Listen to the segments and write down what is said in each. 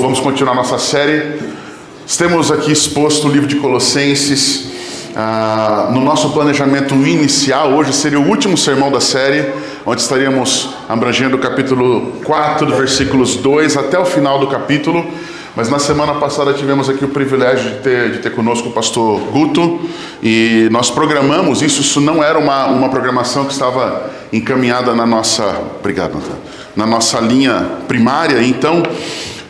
Vamos continuar nossa série. Temos aqui exposto o livro de Colossenses. No nosso planejamento inicial, hoje seria o último sermão da série, onde estaríamos abrangendo o capítulo 4, versículos 2 até o final do capítulo. Mas na semana passada tivemos aqui o privilégio de ter conosco o pastor Guto, e nós programamos isso não era uma programação que estava encaminhada na nossa linha primária. Então,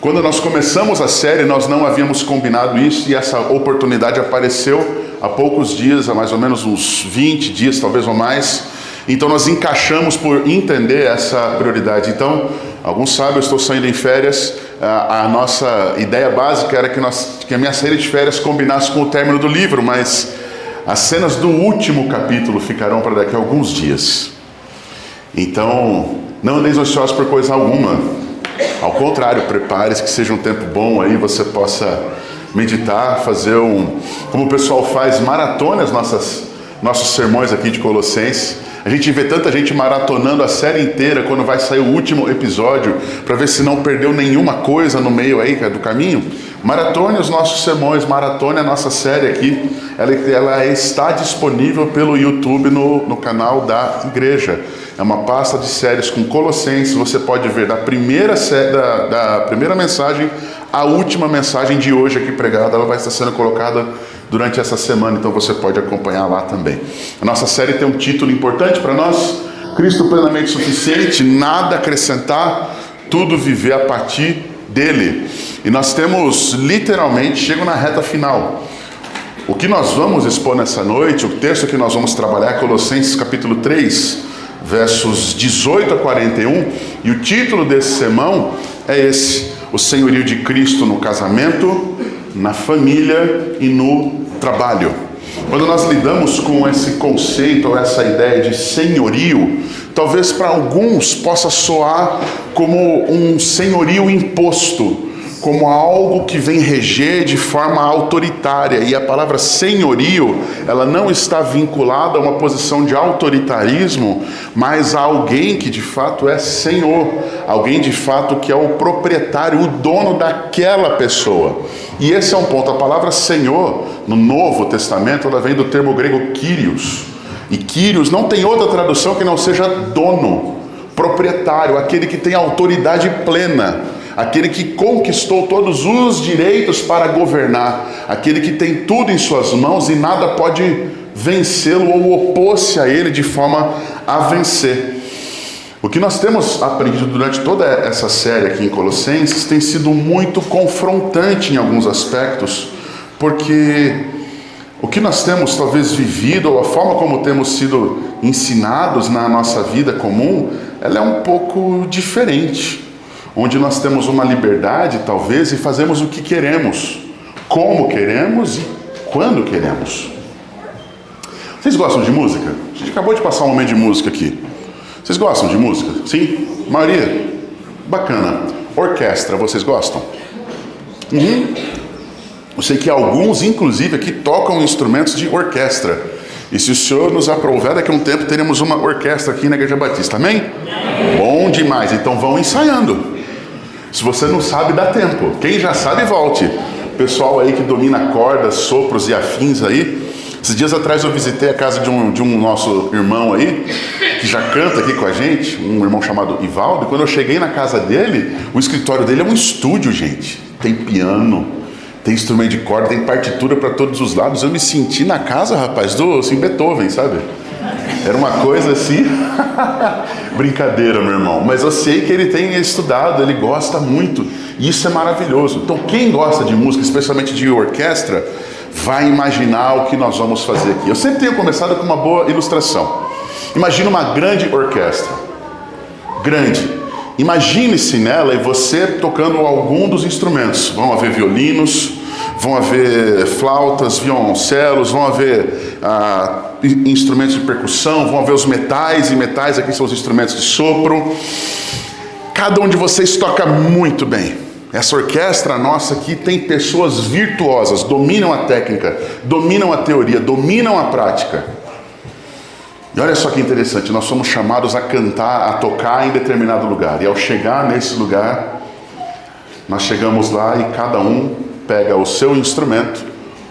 quando nós começamos a série, nós não havíamos combinado isso, e essa oportunidade apareceu há poucos dias, há mais ou menos uns 20 dias, talvez ou mais. Então nós encaixamos por entender essa prioridade. Então, alguns sabem, eu estou saindo em férias. A nossa ideia básica era que a minha saída de férias combinasse com o término do livro, mas as cenas do último capítulo ficarão para daqui a alguns dias. Então, não andeis ansiosos por coisa alguma. Ao contrário, prepare-se que seja um tempo bom aí, você possa meditar, fazer como o pessoal faz, maratona nossos sermões aqui de Colossenses. A gente vê tanta gente maratonando a série inteira quando vai sair o último episódio, para ver se não perdeu nenhuma coisa no meio aí do caminho. Maratone os nossos sermões, maratone a nossa série aqui. Ela está disponível pelo YouTube no canal da igreja. É uma pasta de séries com Colossenses. Você pode ver da primeira mensagem à última mensagem de hoje aqui pregada. Ela vai estar sendo colocada durante essa semana, então você pode acompanhar lá também. A nossa série tem um título importante para nós: Cristo plenamente suficiente, nada acrescentar, tudo viver a partir dele. E nós temos literalmente, chego na reta final. O que nós vamos expor nessa noite, o texto que nós vamos trabalhar é Colossenses capítulo 3, versos 18 a 41, e o título desse sermão é esse: o senhorio de Cristo no casamento, na família e no trabalho. Quando nós lidamos com esse conceito ou essa ideia de senhorio, talvez para alguns possa soar como um senhorio imposto, como algo que vem reger de forma autoritária. E a palavra senhorio, ela não está vinculada a uma posição de autoritarismo, mas a alguém que de fato é senhor, alguém de fato que é o proprietário, o dono daquela pessoa. E esse é um ponto. A palavra senhor, no Novo Testamento, ela vem do termo grego kyrios. E kyrios não tem outra tradução que não seja dono, proprietário, aquele que tem autoridade plena, aquele que conquistou todos os direitos para governar, aquele que tem tudo em suas mãos e nada pode vencê-lo ou opor-se a ele de forma a vencer. O que nós temos aprendido durante toda essa série aqui em Colossenses tem sido muito confrontante em alguns aspectos, porque o que nós temos talvez vivido, ou a forma como temos sido ensinados na nossa vida comum, ela é um pouco diferente. Onde nós temos uma liberdade, talvez, e fazemos o que queremos, como queremos e quando queremos. Vocês gostam de música? A gente acabou de passar um momento de música aqui. Vocês gostam de música? Sim? A maioria? Bacana. Orquestra, vocês gostam? Eu sei que alguns, inclusive, aqui tocam instrumentos de orquestra. E se o Senhor nos aprovar, daqui a um tempo teremos uma orquestra aqui na Igreja Batista, amém? Bom demais, então vão ensaiando. Se você não sabe, dá tempo. Quem já sabe, volte. O pessoal aí que domina cordas, sopros e afins aí. Esses dias atrás eu visitei a casa de um nosso irmão aí, que já canta aqui com a gente, um irmão chamado Ivaldo. E quando eu cheguei na casa dele, o escritório dele é um estúdio, gente. Tem piano, tem instrumento de corda, tem partitura para todos os lados. Eu me senti na casa, rapaz, do Beethoven, sabe? Era uma coisa assim, brincadeira, meu irmão. Mas eu sei que ele tem estudado, ele gosta muito. E isso é maravilhoso. Então, quem gosta de música, especialmente de orquestra, vai imaginar o que nós vamos fazer aqui. Eu sempre tenho começado com uma boa ilustração. Imagina uma grande orquestra. Grande. Imagine-se nela e você tocando algum dos instrumentos. Vão haver violinos, vão haver flautas, violoncelos, vão haver instrumentos de percussão, vão haver os metais, e metais aqui são os instrumentos de sopro. Cada um de vocês toca muito bem. Essa orquestra nossa aqui tem pessoas virtuosas, dominam a técnica, dominam a teoria, dominam a prática. E olha só que interessante, nós somos chamados a cantar, a tocar em determinado lugar. E ao chegar nesse lugar, Nós chegamos lá e cada um pega o seu instrumento,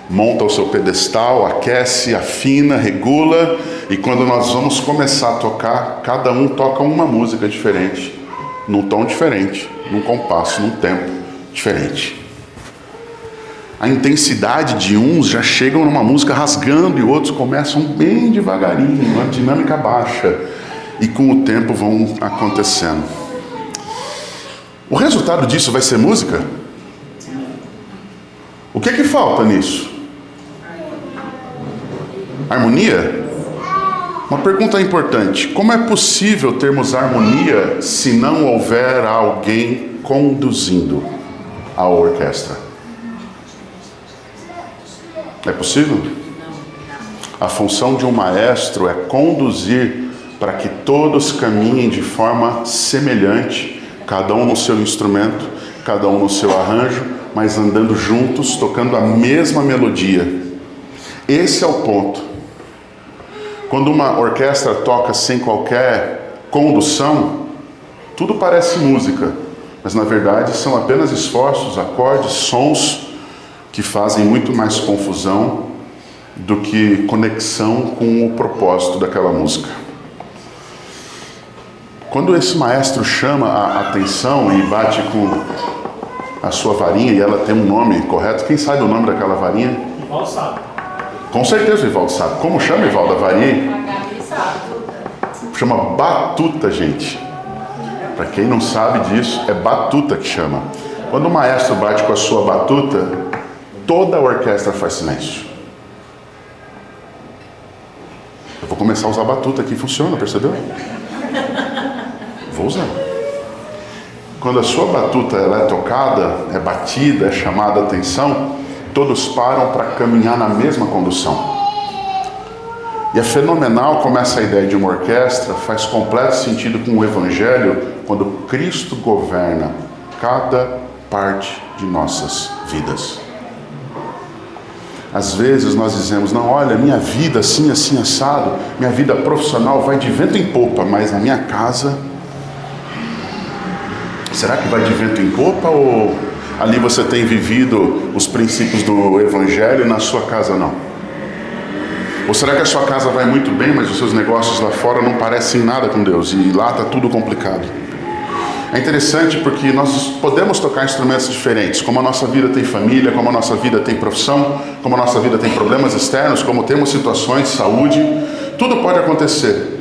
monta o seu pedestal, aquece, afina, regula, e quando nós vamos começar a tocar, cada um toca uma música diferente, num tom diferente, num compasso, num tempo diferente. A intensidade de uns já chegam numa música rasgando e outros começam bem devagarinho, uma dinâmica baixa, e com o tempo vão acontecendo. O resultado disso vai ser música? O que é que falta nisso? Harmonia? Uma pergunta importante: como é possível termos harmonia se não houver alguém conduzindo a orquestra? É possível? A função de um maestro é conduzir para que todos caminhem de forma semelhante, cada um no seu instrumento, cada um no seu arranjo, mas andando juntos, tocando a mesma melodia. Esse é o ponto. Quando uma orquestra toca sem qualquer condução, tudo parece música, mas na verdade são apenas esforços, acordes, sons que fazem muito mais confusão do que conexão com o propósito daquela música. Quando esse maestro chama a atenção e bate com a sua varinha, e ela tem um nome correto, quem sabe o nome daquela varinha? Ivaldo sabe. Com certeza o Ivaldo sabe. Como chama, Ivaldo, a varinha? Chama batuta, gente. Para quem não sabe disso, é batuta que chama. Quando o maestro bate com a sua batuta, toda a orquestra faz silêncio. Eu vou começar a usar batuta aqui, funciona, percebeu? Vou usar. Quando a sua batuta ela é tocada, é batida, é chamada a atenção, todos param para caminhar na mesma condução. E é fenomenal como essa ideia de uma orquestra faz completo sentido com o Evangelho, quando Cristo governa cada parte de nossas vidas. Às vezes nós dizemos: não, olha, minha vida assim, assim, assado, minha vida profissional vai de vento em popa, mas na minha casa, será que vai de vento em popa, ou ali você tem vivido os princípios do Evangelho e na sua casa não? Ou será que a sua casa vai muito bem, mas os seus negócios lá fora não parecem nada com Deus e lá está tudo complicado? É interessante porque nós podemos tocar instrumentos diferentes, como a nossa vida tem família, como a nossa vida tem profissão, como a nossa vida tem problemas externos, como temos situações de saúde, tudo pode acontecer.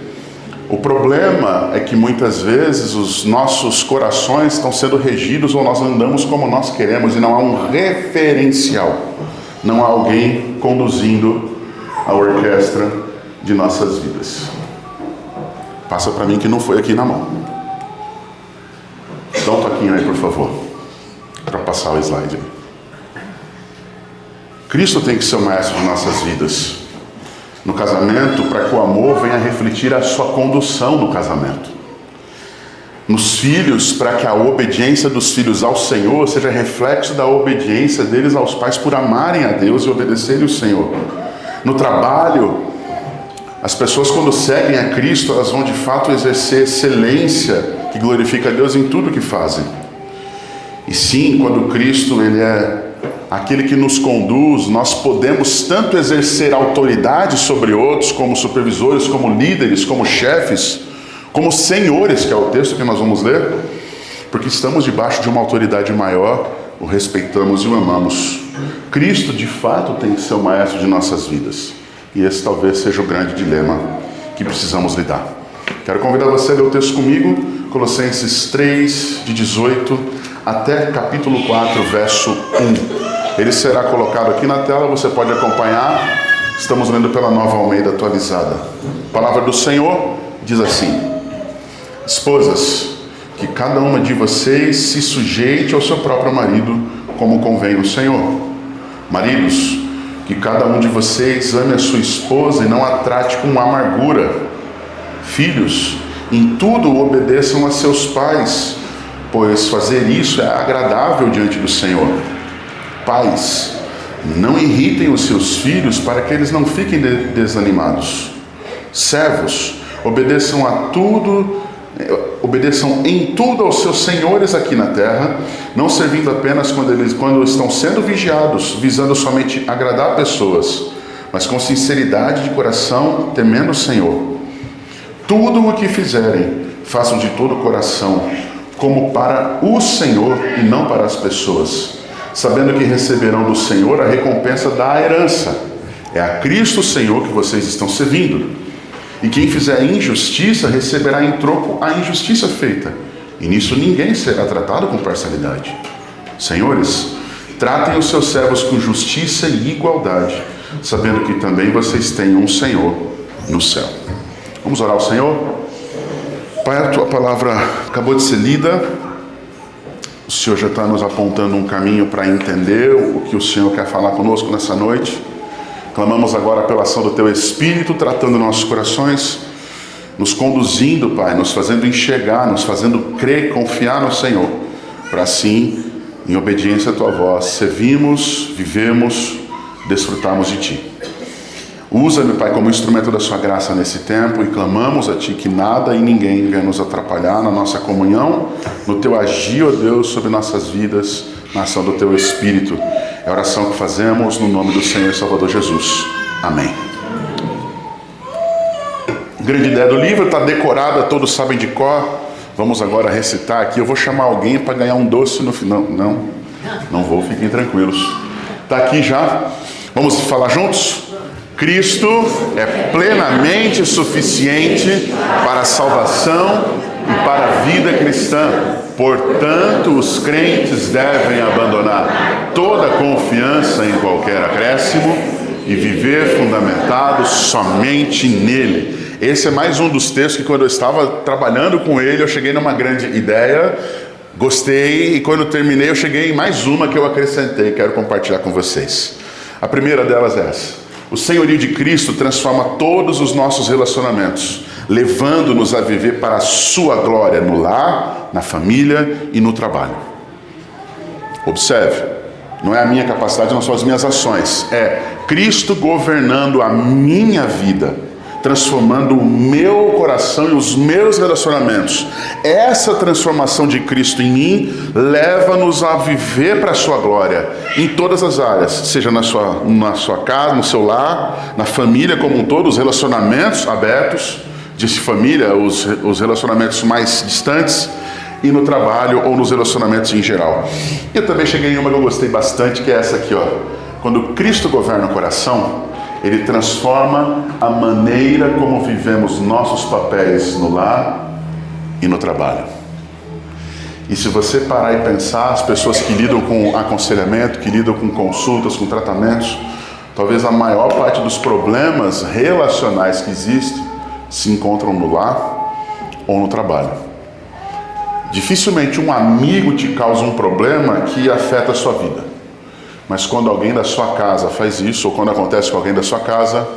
O problema é que muitas vezes os nossos corações estão sendo regidos ou nós andamos como nós queremos e não há um referencial, não há alguém conduzindo a orquestra de nossas vidas. Passa para mim que não foi aqui na mão. Dá um toquinho aí, por favor, para passar o slide aí. Cristo tem que ser o maestro de nossas vidas no casamento, para que o amor venha refletir a sua condução no casamento. Nos filhos, para que a obediência dos filhos ao Senhor seja reflexo da obediência deles aos pais por amarem a Deus e obedecerem o Senhor. No trabalho, as pessoas quando seguem a Cristo, elas vão de fato exercer excelência que glorifica a Deus em tudo que fazem. E sim, quando Cristo ele é aquele que nos conduz, nós podemos tanto exercer autoridade sobre outros, como supervisores, como líderes, como chefes, como senhores, que é o texto que nós vamos ler, porque estamos debaixo de uma autoridade maior, o respeitamos e o amamos. Cristo, de fato, tem que ser o maestro de nossas vidas. E esse talvez seja o grande dilema que precisamos lidar. Quero convidar você a ler o texto comigo, Colossenses 3, de 18 até capítulo 4, verso 1. Ele será colocado aqui na tela, você pode acompanhar. Estamos lendo pela Nova Almeida atualizada. A palavra do Senhor diz assim: esposas, que cada uma de vocês se sujeite ao seu próprio marido, como convém no Senhor. Maridos, que cada um de vocês ame a sua esposa e não a trate com amargura. Filhos, em tudo obedeçam a seus pais, pois fazer isso é agradável diante do Senhor. Pais, não irritem os seus filhos para que eles não fiquem desanimados. Servos, obedeçam Obedeçam em tudo aos seus senhores aqui na terra, não servindo apenas quando estão sendo vigiados, visando somente agradar pessoas, mas com sinceridade de coração, temendo o Senhor. Tudo o que fizerem, façam de todo o coração, como para o Senhor e não para as pessoas, sabendo que receberão do Senhor a recompensa da herança. É a Cristo Senhor que vocês estão servindo. E quem fizer injustiça, receberá em troco a injustiça feita. E nisso ninguém será tratado com parcialidade. Senhores, tratem os seus servos com justiça e igualdade, sabendo que também vocês têm um Senhor no céu. Vamos orar ao Senhor? Pai, a tua palavra acabou de ser lida. O Senhor já está nos apontando um caminho para entender o que o Senhor quer falar conosco nessa noite. Clamamos agora pela ação do Teu Espírito, tratando nossos corações, nos conduzindo, Pai, nos fazendo enxergar, nos fazendo crer, confiar no Senhor, para assim, em obediência à Tua voz, servimos, vivemos, desfrutarmos de Ti. Usa-me, Pai, como instrumento da Sua graça nesse tempo e clamamos a Ti que nada e ninguém venha nos atrapalhar na nossa comunhão, no Teu agir, ó Deus, sobre nossas vidas, na ação do Teu Espírito. É a oração que fazemos no nome do Senhor e Salvador Jesus. Amém. Grande ideia do livro, está decorada, todos sabem de cor. Vamos agora recitar aqui. Eu vou chamar alguém para ganhar um doce no final. Não vou, fiquem tranquilos. Está aqui já. Vamos falar juntos? Cristo é plenamente suficiente para a salvação e para a vida cristã. Portanto, os crentes devem abandonar toda confiança em qualquer acréscimo e viver fundamentados somente nele. Esse é mais um dos textos que, quando eu estava trabalhando com ele, eu cheguei numa grande ideia, gostei, e quando terminei eu cheguei em mais uma que eu acrescentei, quero compartilhar com vocês. A primeira delas é essa: o senhorio de Cristo transforma todos os nossos relacionamentos, levando-nos a viver para a sua glória no lar, na família e no trabalho. Observe, não é a minha capacidade, não são as minhas ações, é Cristo governando a minha vida, transformando o meu coração e os meus relacionamentos. Essa transformação de Cristo em mim leva-nos a viver para a sua glória em todas as áreas, seja na sua casa, no seu lar, na família como um todo, os relacionamentos abertos de família, os relacionamentos mais distantes, e no trabalho ou nos relacionamentos em geral. Eu também cheguei em uma que eu gostei bastante, que é essa aqui, ó. Quando Cristo governa o coração, Ele transforma a maneira como vivemos nossos papéis no lar e no trabalho. E se você parar e pensar, as pessoas que lidam com aconselhamento, que lidam com consultas, com tratamentos, talvez a maior parte dos problemas relacionais que existem se encontram no lar ou no trabalho. Dificilmente um amigo te causa um problema que afeta a sua vida. Mas quando alguém da sua casa faz isso, ou quando acontece com alguém da sua casa,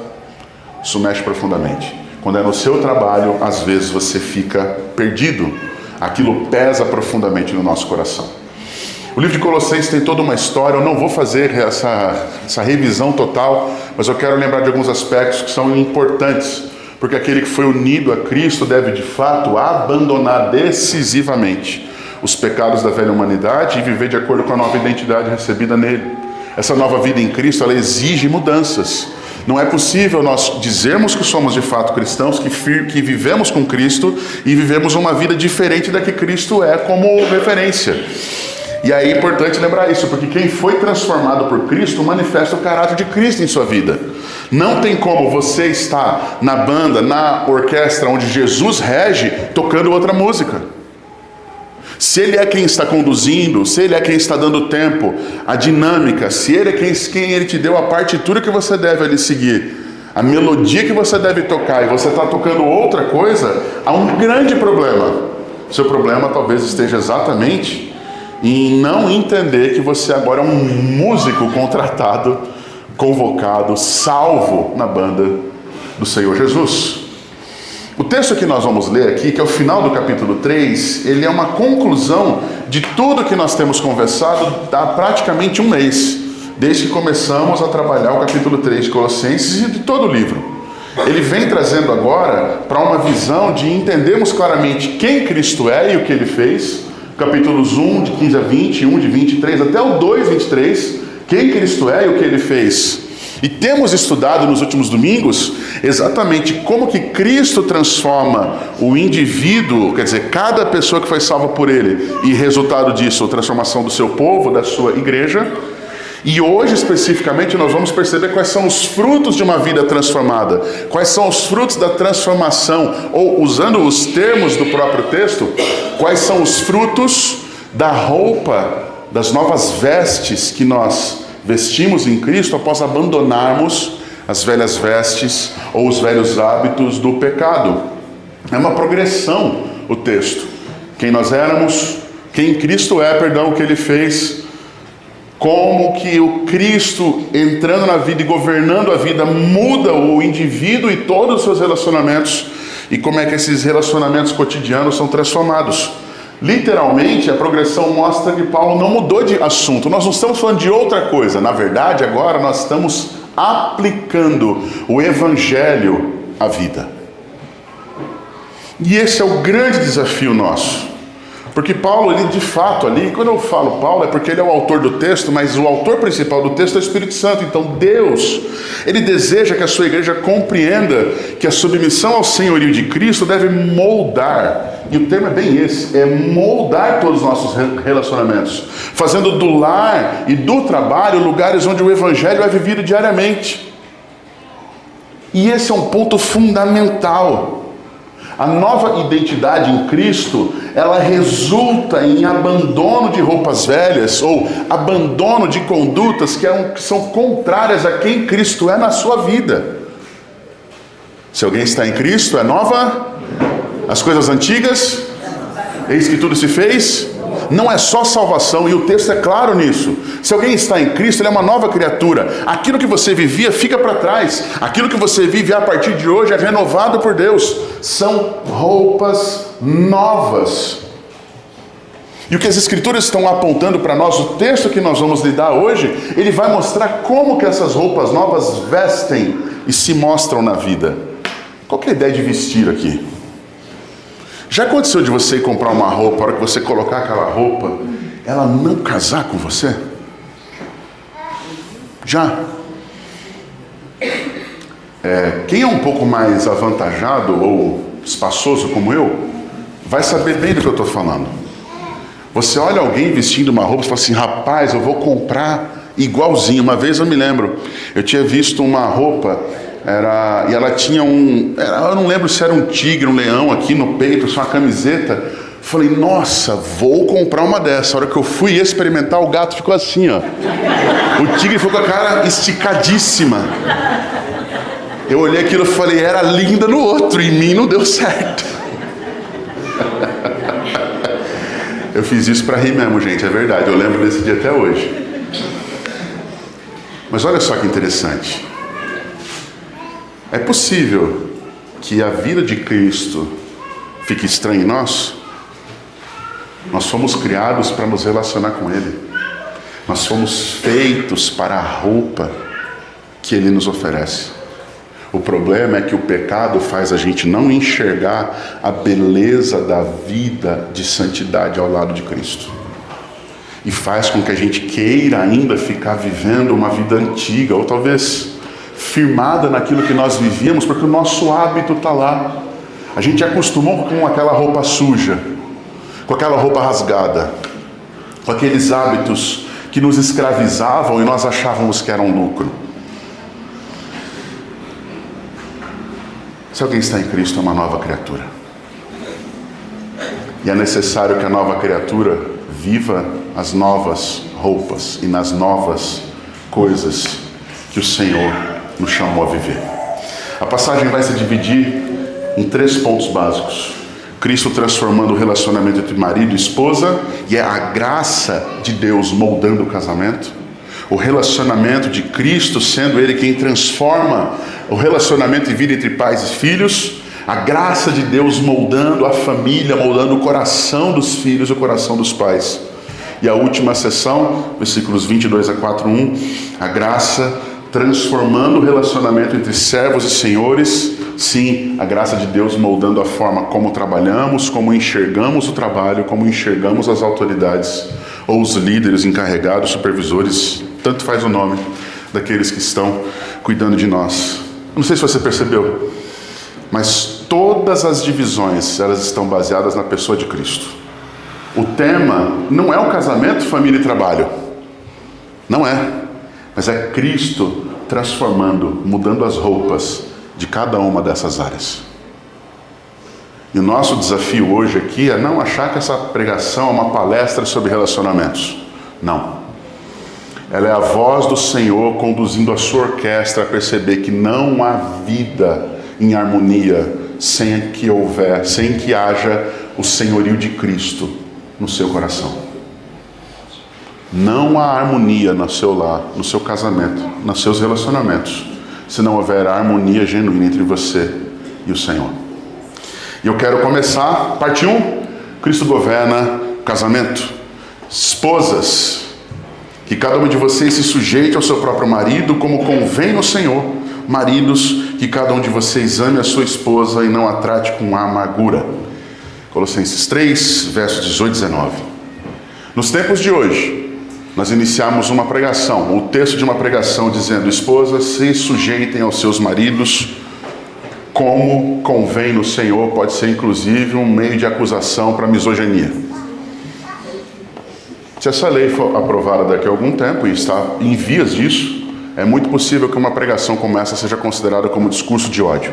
isso mexe profundamente. Quando é no seu trabalho, às vezes você fica perdido. Aquilo pesa profundamente no nosso coração. O livro de Colossenses tem toda uma história. Eu não vou fazer essa revisão total, mas eu quero lembrar de alguns aspectos que são importantes, porque aquele que foi unido a Cristo deve de fato abandonar decisivamente os pecados da velha humanidade e viver de acordo com a nova identidade recebida nele. Essa nova vida em Cristo, ela exige mudanças. Não é possível nós dizermos que somos de fato cristãos, que vivemos com Cristo e vivemos uma vida diferente da que Cristo é como referência. E aí é importante lembrar isso, porque quem foi transformado por Cristo manifesta o caráter de Cristo em sua vida. Não tem como você estar na banda, na orquestra onde Jesus rege, tocando outra música. Se Ele é quem está conduzindo, se Ele é quem está dando tempo, a dinâmica, se Ele é quem Ele te deu a partitura que você deve ali seguir, a melodia que você deve tocar, e você está tocando outra coisa, há um grande problema. Seu problema talvez esteja exatamente em não entender que você agora é um músico contratado, convocado, salvo na banda do Senhor Jesus. O texto que nós vamos ler aqui, que é o final do capítulo 3, ele é uma conclusão de tudo que nós temos conversado há praticamente um mês, desde que começamos a trabalhar o capítulo 3 de Colossenses e de todo o livro. Ele vem trazendo agora para uma visão de entendermos claramente quem Cristo é e o que Ele fez. Capítulos 1, de 15 a 20, 1 de 23 até o 2, 23, quem Cristo é e o que Ele fez. E temos estudado nos últimos domingos exatamente como que Cristo transforma o indivíduo, quer dizer, cada pessoa que foi salva por Ele, e resultado disso, a transformação do seu povo, da sua igreja. E hoje, especificamente, nós vamos perceber quais são os frutos de uma vida transformada, quais são os frutos da transformação, ou, usando os termos do próprio texto, quais são os frutos da roupa, das novas vestes que nós vestimos em Cristo após abandonarmos as velhas vestes ou os velhos hábitos do pecado. É uma progressão o texto. Quem nós éramos, quem Cristo é, o que Ele fez, como que o Cristo entrando na vida e governando a vida muda o indivíduo e todos os seus relacionamentos, e como é que esses relacionamentos cotidianos são transformados. Literalmente, a progressão mostra que Paulo não mudou de assunto. Nós não estamos falando de outra coisa. Na verdade, agora nós estamos aplicando o Evangelho à vida. E esse é o grande desafio nosso. Porque Paulo, ele de fato ali, quando eu falo Paulo, é porque ele é o autor do texto, mas o autor principal do texto é o Espírito Santo. Então Deus, ele deseja que a sua igreja compreenda que a submissão ao senhorio de Cristo deve moldar, e o termo é bem esse, é moldar todos os nossos relacionamentos, fazendo do lar e do trabalho lugares onde o Evangelho é vivido diariamente. E esse é um ponto fundamental. A nova identidade em Cristo, ela resulta em abandono de roupas velhas ou abandono de condutas que são contrárias a quem Cristo é na sua vida. Se alguém está em Cristo, é nova, as coisas antigas, eis que tudo se fez. Não é só salvação, e o texto é claro nisso. Se alguém está em Cristo, ele é uma nova criatura. Aquilo que você vivia fica para trás. Aquilo que você vive a partir de hoje é renovado por Deus. São roupas novas. E o que as Escrituras estão apontando para nós, o texto que nós vamos lidar hoje, ele vai mostrar como que essas roupas novas vestem e se mostram na vida. Qual que é a ideia de vestir aqui? Já aconteceu de você comprar uma roupa, a hora que você colocar aquela roupa, ela não casar com você? Já. Quem é um pouco mais avantajado ou espaçoso como eu, vai saber bem do que eu estou falando. Você olha alguém vestindo uma roupa e fala assim, rapaz, eu vou comprar igualzinho. Uma vez eu me lembro, eu tinha visto uma roupa, e ela tinha eu não lembro se era um tigre, um leão aqui no peito, só uma camiseta. Falei, nossa, vou comprar uma dessa. A hora que eu fui experimentar, o gato ficou assim, ó. O tigre ficou com a cara esticadíssima. Eu olhei aquilo e falei, era linda no outro, em mim não deu certo. Eu fiz isso para rir mesmo, gente, é verdade, eu lembro desse dia até hoje. Mas olha só que interessante. É possível que a vida de Cristo fique estranha em nós? Nós fomos criados para nos relacionar com Ele. Nós fomos feitos para a roupa que Ele nos oferece. O problema é que o pecado faz a gente não enxergar a beleza da vida de santidade ao lado de Cristo. E faz com que a gente queira ainda ficar vivendo uma vida antiga, ou talvez firmada naquilo que nós vivíamos, porque o nosso hábito está lá. A gente acostumou com aquela roupa suja, com aquela roupa rasgada, com aqueles hábitos que nos escravizavam e nós achávamos que eram lucro. Se alguém está em Cristo, é uma nova criatura. E é necessário que a nova criatura viva as novas roupas e nas novas coisas que o Senhor nos chamou a viver. A passagem vai se dividir em 3 pontos básicos. Cristo transformando o relacionamento entre marido e esposa, e é a graça de Deus moldando o casamento. O relacionamento de Cristo sendo Ele quem transforma o relacionamento e vida entre pais e filhos. A graça de Deus moldando a família, moldando o coração dos filhos e o coração dos pais. E a última sessão, versículos 22 a 4:1, a graça transformando o relacionamento entre servos e senhores, Sim, a graça de Deus moldando a forma como trabalhamos, como enxergamos o trabalho, como enxergamos as autoridades, ou os líderes encarregados, supervisores, tanto faz o nome daqueles que estão cuidando de nós. Não sei se você percebeu, mas todas as divisões, elas estão baseadas na pessoa de Cristo. O tema não é o casamento, família e trabalho. Não é. Mas é Cristo transformando, mudando as roupas de cada uma dessas áreas. E o nosso desafio hoje aqui é não achar que essa pregação é uma palestra sobre relacionamentos. Não. Ela é a voz do Senhor conduzindo a sua orquestra a perceber que não há vida em harmonia sem que haja o senhorio de Cristo no seu coração. Não há harmonia no seu lar, no seu casamento, nos seus relacionamentos, se não houver harmonia genuína entre você e o Senhor. E eu quero começar, parte 1, Cristo governa o casamento. Esposas, que cada uma de vocês se sujeite ao seu próprio marido, como convém no Senhor. Maridos, que cada um de vocês ame a sua esposa e não a trate com amargura. Colossenses 3, versos 18 e 19. Nos tempos de hoje, nós iniciamos uma pregação, o texto de uma pregação dizendo: esposas, se sujeitem aos seus maridos como convém no Senhor. Pode ser inclusive um meio de acusação para misoginia. Se essa lei for aprovada daqui a algum tempo e está em vias disso, é muito possível que uma pregação como essa seja considerada como discurso de ódio.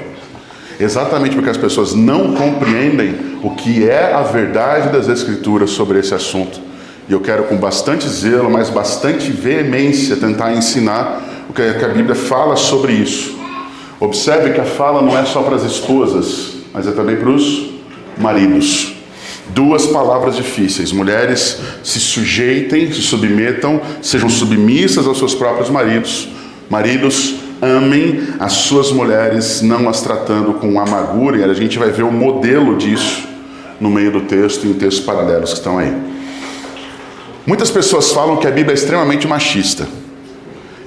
Exatamente porque as pessoas não compreendem o que é a verdade das Escrituras sobre esse assunto. E eu quero com bastante zelo, mas bastante veemência, tentar ensinar o que a Bíblia fala sobre isso. Observe que a fala não é só para as esposas, mas é também para os maridos. Duas palavras difíceis: mulheres, se sujeitem, se submetam, sejam submissas aos seus próprios maridos. Maridos, amem as suas mulheres, não as tratando com amargura. E a gente vai ver o modelo disso no meio do texto e em textos paralelos que estão aí. Muitas pessoas falam que a Bíblia é extremamente machista.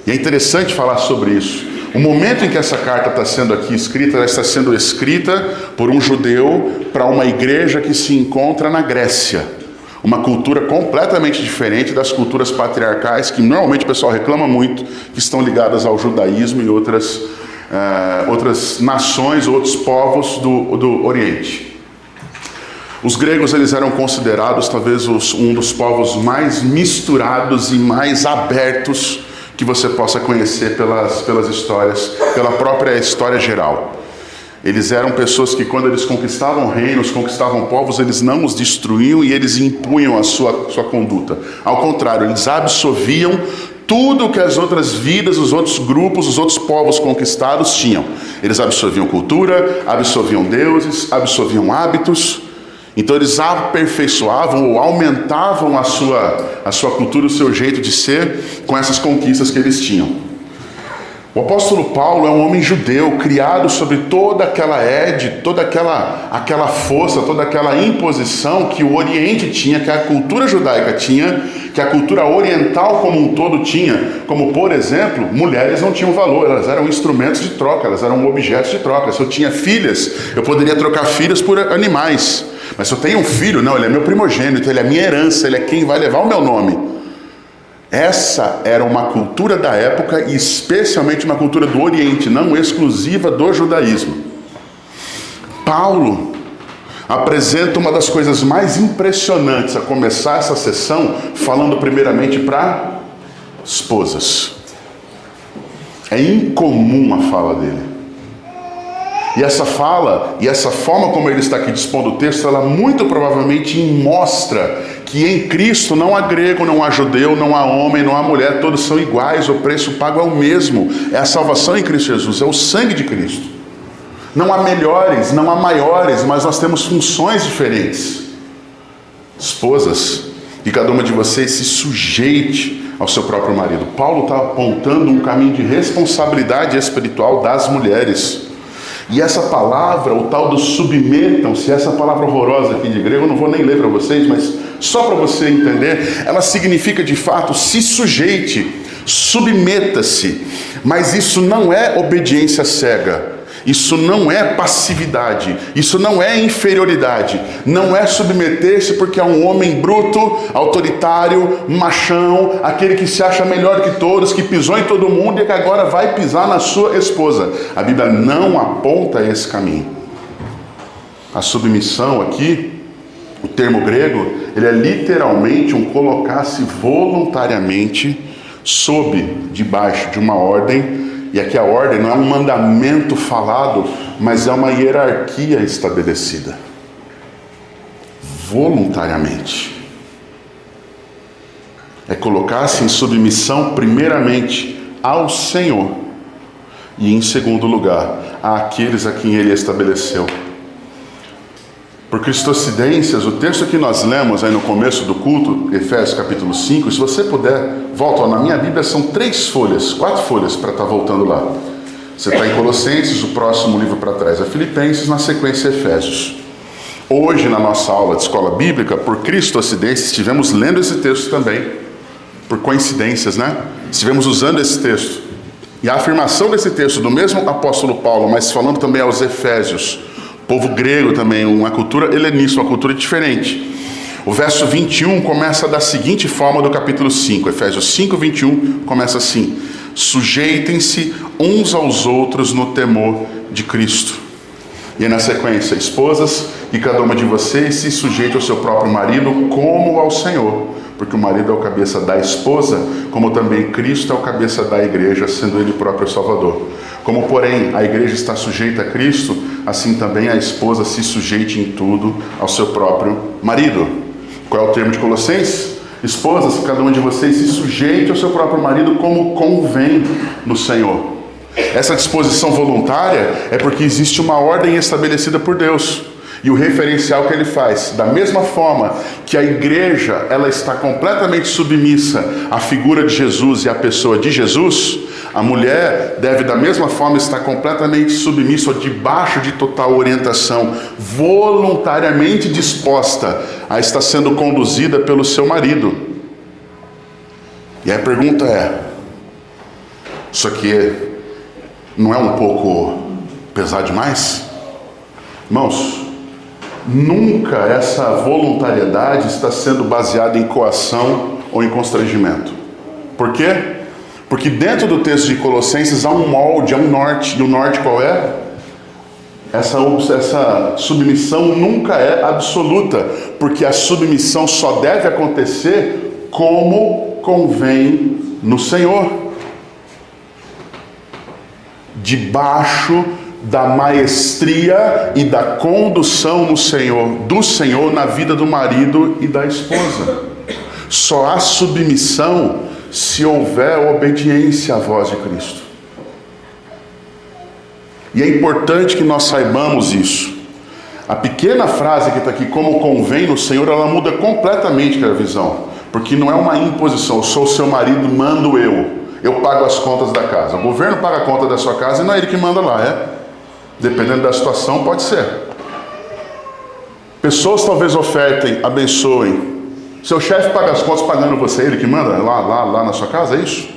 E é interessante falar sobre isso. O momento em que essa carta está sendo aqui escrita, ela está sendo escrita por um judeu para uma igreja que se encontra na Grécia. Uma cultura completamente diferente das culturas patriarcais, que normalmente o pessoal reclama muito, que estão ligadas ao judaísmo e outras nações, outros povos do Oriente. Os gregos, eles eram considerados talvez um dos povos mais misturados e mais abertos que você possa conhecer pelas histórias, pela própria história geral. Eles eram pessoas que, quando eles conquistavam reinos, conquistavam povos, eles não os destruíam e eles impunham a sua conduta. Ao contrário, eles absorviam tudo que as outras vidas, os outros grupos, os outros povos conquistados tinham. Eles absorviam cultura, absorviam deuses, absorviam hábitos. Então eles aperfeiçoavam ou aumentavam a sua cultura, o seu jeito de ser, com essas conquistas que eles tinham. O apóstolo Paulo é um homem judeu, criado sobre toda aquela toda aquela força, toda aquela imposição que o Oriente tinha, que a cultura judaica tinha, que a cultura oriental como um todo tinha. Como, por exemplo, mulheres não tinham valor, elas eram instrumentos de troca, elas eram objetos de troca. Se eu tinha filhas, eu poderia trocar filhas por animais. Mas se eu tenho um filho, não, ele é meu primogênito, ele é minha herança, ele é quem vai levar o meu nome. Essa era uma cultura da época e especialmente uma cultura do Oriente, não exclusiva do judaísmo. Paulo apresenta uma das coisas mais impressionantes a começar essa sessão, falando primeiramente para esposas. É incomum a fala dele. E essa fala, e essa forma como ele está aqui dispondo o texto, ela muito provavelmente mostra que em Cristo não há grego, não há judeu, não há homem, não há mulher, todos são iguais, o preço pago é o mesmo. É a salvação em Cristo Jesus, é o sangue de Cristo. Não há melhores, não há maiores, mas nós temos funções diferentes. Esposas, que cada uma de vocês se sujeite ao seu próprio marido. Paulo está apontando um caminho de responsabilidade espiritual das mulheres. E essa palavra, o tal do submetam-se, essa palavra horrorosa aqui de grego, eu não vou nem ler para vocês, mas só para você entender, ela significa de fato se sujeite, submeta-se. Mas isso não é obediência cega. Isso não é passividade, isso não é inferioridade, não é submeter-se porque é um homem bruto, autoritário, machão, aquele que se acha melhor que todos, que pisou em todo mundo e que agora vai pisar na sua esposa. A Bíblia não aponta esse caminho. A submissão aqui, o termo grego, ele é literalmente um colocar-se voluntariamente sob, debaixo de uma ordem. E aqui a ordem não é um mandamento falado, mas é uma hierarquia estabelecida. Voluntariamente. É colocar-se em submissão primeiramente ao Senhor e em segundo lugar àqueles a quem Ele estabeleceu. Por cristocidências, o texto que nós lemos aí no começo do culto, Efésios capítulo 5, se você puder, volta na minha Bíblia, são 4 folhas para estar voltando lá. Você está em Colossenses, o próximo livro para trás é Filipenses, na sequência Efésios. Hoje, na nossa aula de escola bíblica, por cristocidência, estivemos lendo esse texto também, por coincidências, né? Estivemos usando esse texto. E a afirmação desse texto, do mesmo apóstolo Paulo, mas falando também aos Efésios, povo grego também, uma cultura helenista, uma cultura diferente. O verso 21 começa da seguinte forma do capítulo 5, Efésios 5, 21, começa assim: sujeitem-se uns aos outros no temor de Cristo. E aí na sequência, esposas, e cada uma de vocês se sujeite ao seu próprio marido como ao Senhor, porque o marido é o cabeça da esposa, como também Cristo é o cabeça da igreja, sendo ele próprio Salvador. Como, porém, a igreja está sujeita a Cristo, assim também a esposa se sujeite em tudo ao seu próprio marido. Qual é o termo de Colossenses? Esposas, cada um de vocês se sujeite ao seu próprio marido como convém no Senhor. Essa disposição voluntária é porque existe uma ordem estabelecida por Deus. E o referencial que ele faz, da mesma forma que a igreja ela está completamente submissa à figura de Jesus e à pessoa de Jesus, a mulher deve da mesma forma estar completamente submissa ou debaixo de total orientação, voluntariamente disposta a estar sendo conduzida pelo seu marido. E a pergunta é: isso aqui não é um pouco pesado demais? Irmãos, nunca essa voluntariedade está sendo baseada em coação ou em constrangimento. Por quê? Porque dentro do texto de Colossenses há um molde, há um norte. E o norte qual é? Essa submissão nunca é absoluta, porque a submissão só deve acontecer como convém no Senhor. Debaixo da maestria e da condução no Senhor, do Senhor na vida do marido e da esposa. Só há submissão se houver obediência à voz de Cristo. E é importante que nós saibamos isso. A pequena frase que está aqui, como convém no Senhor, ela muda completamente a visão. Porque não é uma imposição, eu sou o seu marido, mando eu pago as contas da casa. O governo paga a conta da sua casa e não é ele que manda lá, é? Dependendo da situação, pode ser. Pessoas talvez ofertem, abençoem. Seu chefe paga as contas pagando você, ele que manda lá na sua casa, é isso?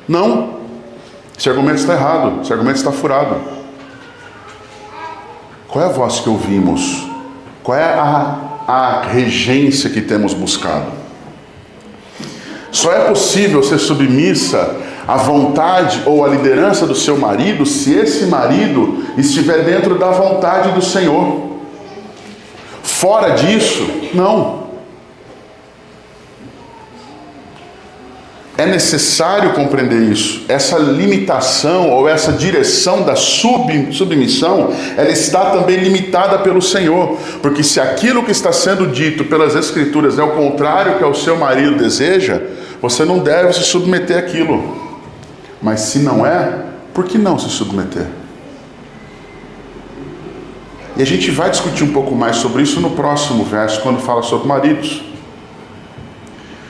Não. Esse argumento está errado, esse argumento está furado. Qual é a voz que ouvimos? Qual é a regência que temos buscado? Só é possível ser submissa à vontade ou à liderança do seu marido se esse marido estiver dentro da vontade do Senhor. Fora disso, não. É necessário compreender isso. Essa limitação ou essa direção da submissão, ela está também limitada pelo Senhor. Porque se aquilo que está sendo dito pelas Escrituras é o contrário que o seu marido deseja, você não deve se submeter àquilo. Mas se não é, por que não se submeter? E a gente vai discutir um pouco mais sobre isso no próximo verso, quando fala sobre maridos.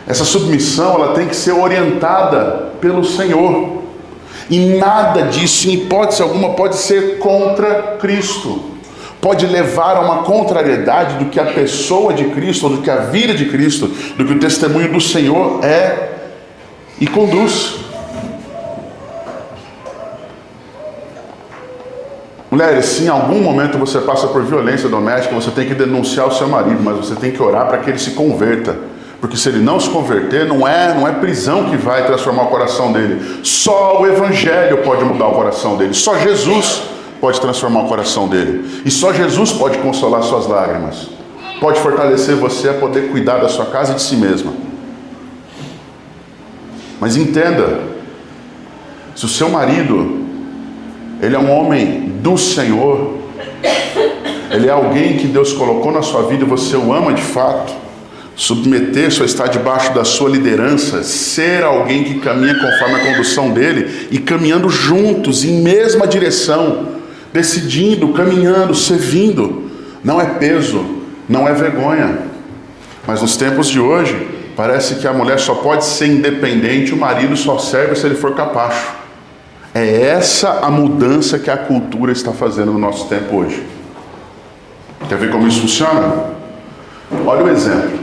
Essa submissão, ela tem que ser orientada pelo Senhor. E nada disso, em hipótese alguma, pode ser contra Cristo. Pode levar a uma contrariedade do que a pessoa de Cristo, ou do que a vida de Cristo, do que o testemunho do Senhor é e conduz. Um Mulheres, se em algum momento você passa por violência doméstica, você tem que denunciar o seu marido, mas você tem que orar para que ele se converta. Porque se ele não se converter, não é prisão que vai transformar o coração dele. Só o Evangelho pode mudar o coração dele. Só Jesus pode transformar o coração dele. E só Jesus pode consolar suas lágrimas. Pode fortalecer você a poder cuidar da sua casa e de si mesma. Mas entenda, se o seu marido, ele é um homem do Senhor, ele é alguém que Deus colocou na sua vida e você o ama de fato, submeter-se a estar debaixo da sua liderança, ser alguém que caminha conforme a condução dele e caminhando juntos, em mesma direção, decidindo, caminhando, servindo, não é peso, não é vergonha. Mas nos tempos de hoje, parece que a mulher só pode ser independente, o marido só serve se ele for capacho. É essa a mudança que a cultura está fazendo no nosso tempo hoje. Quer ver como isso funciona? Olha o exemplo.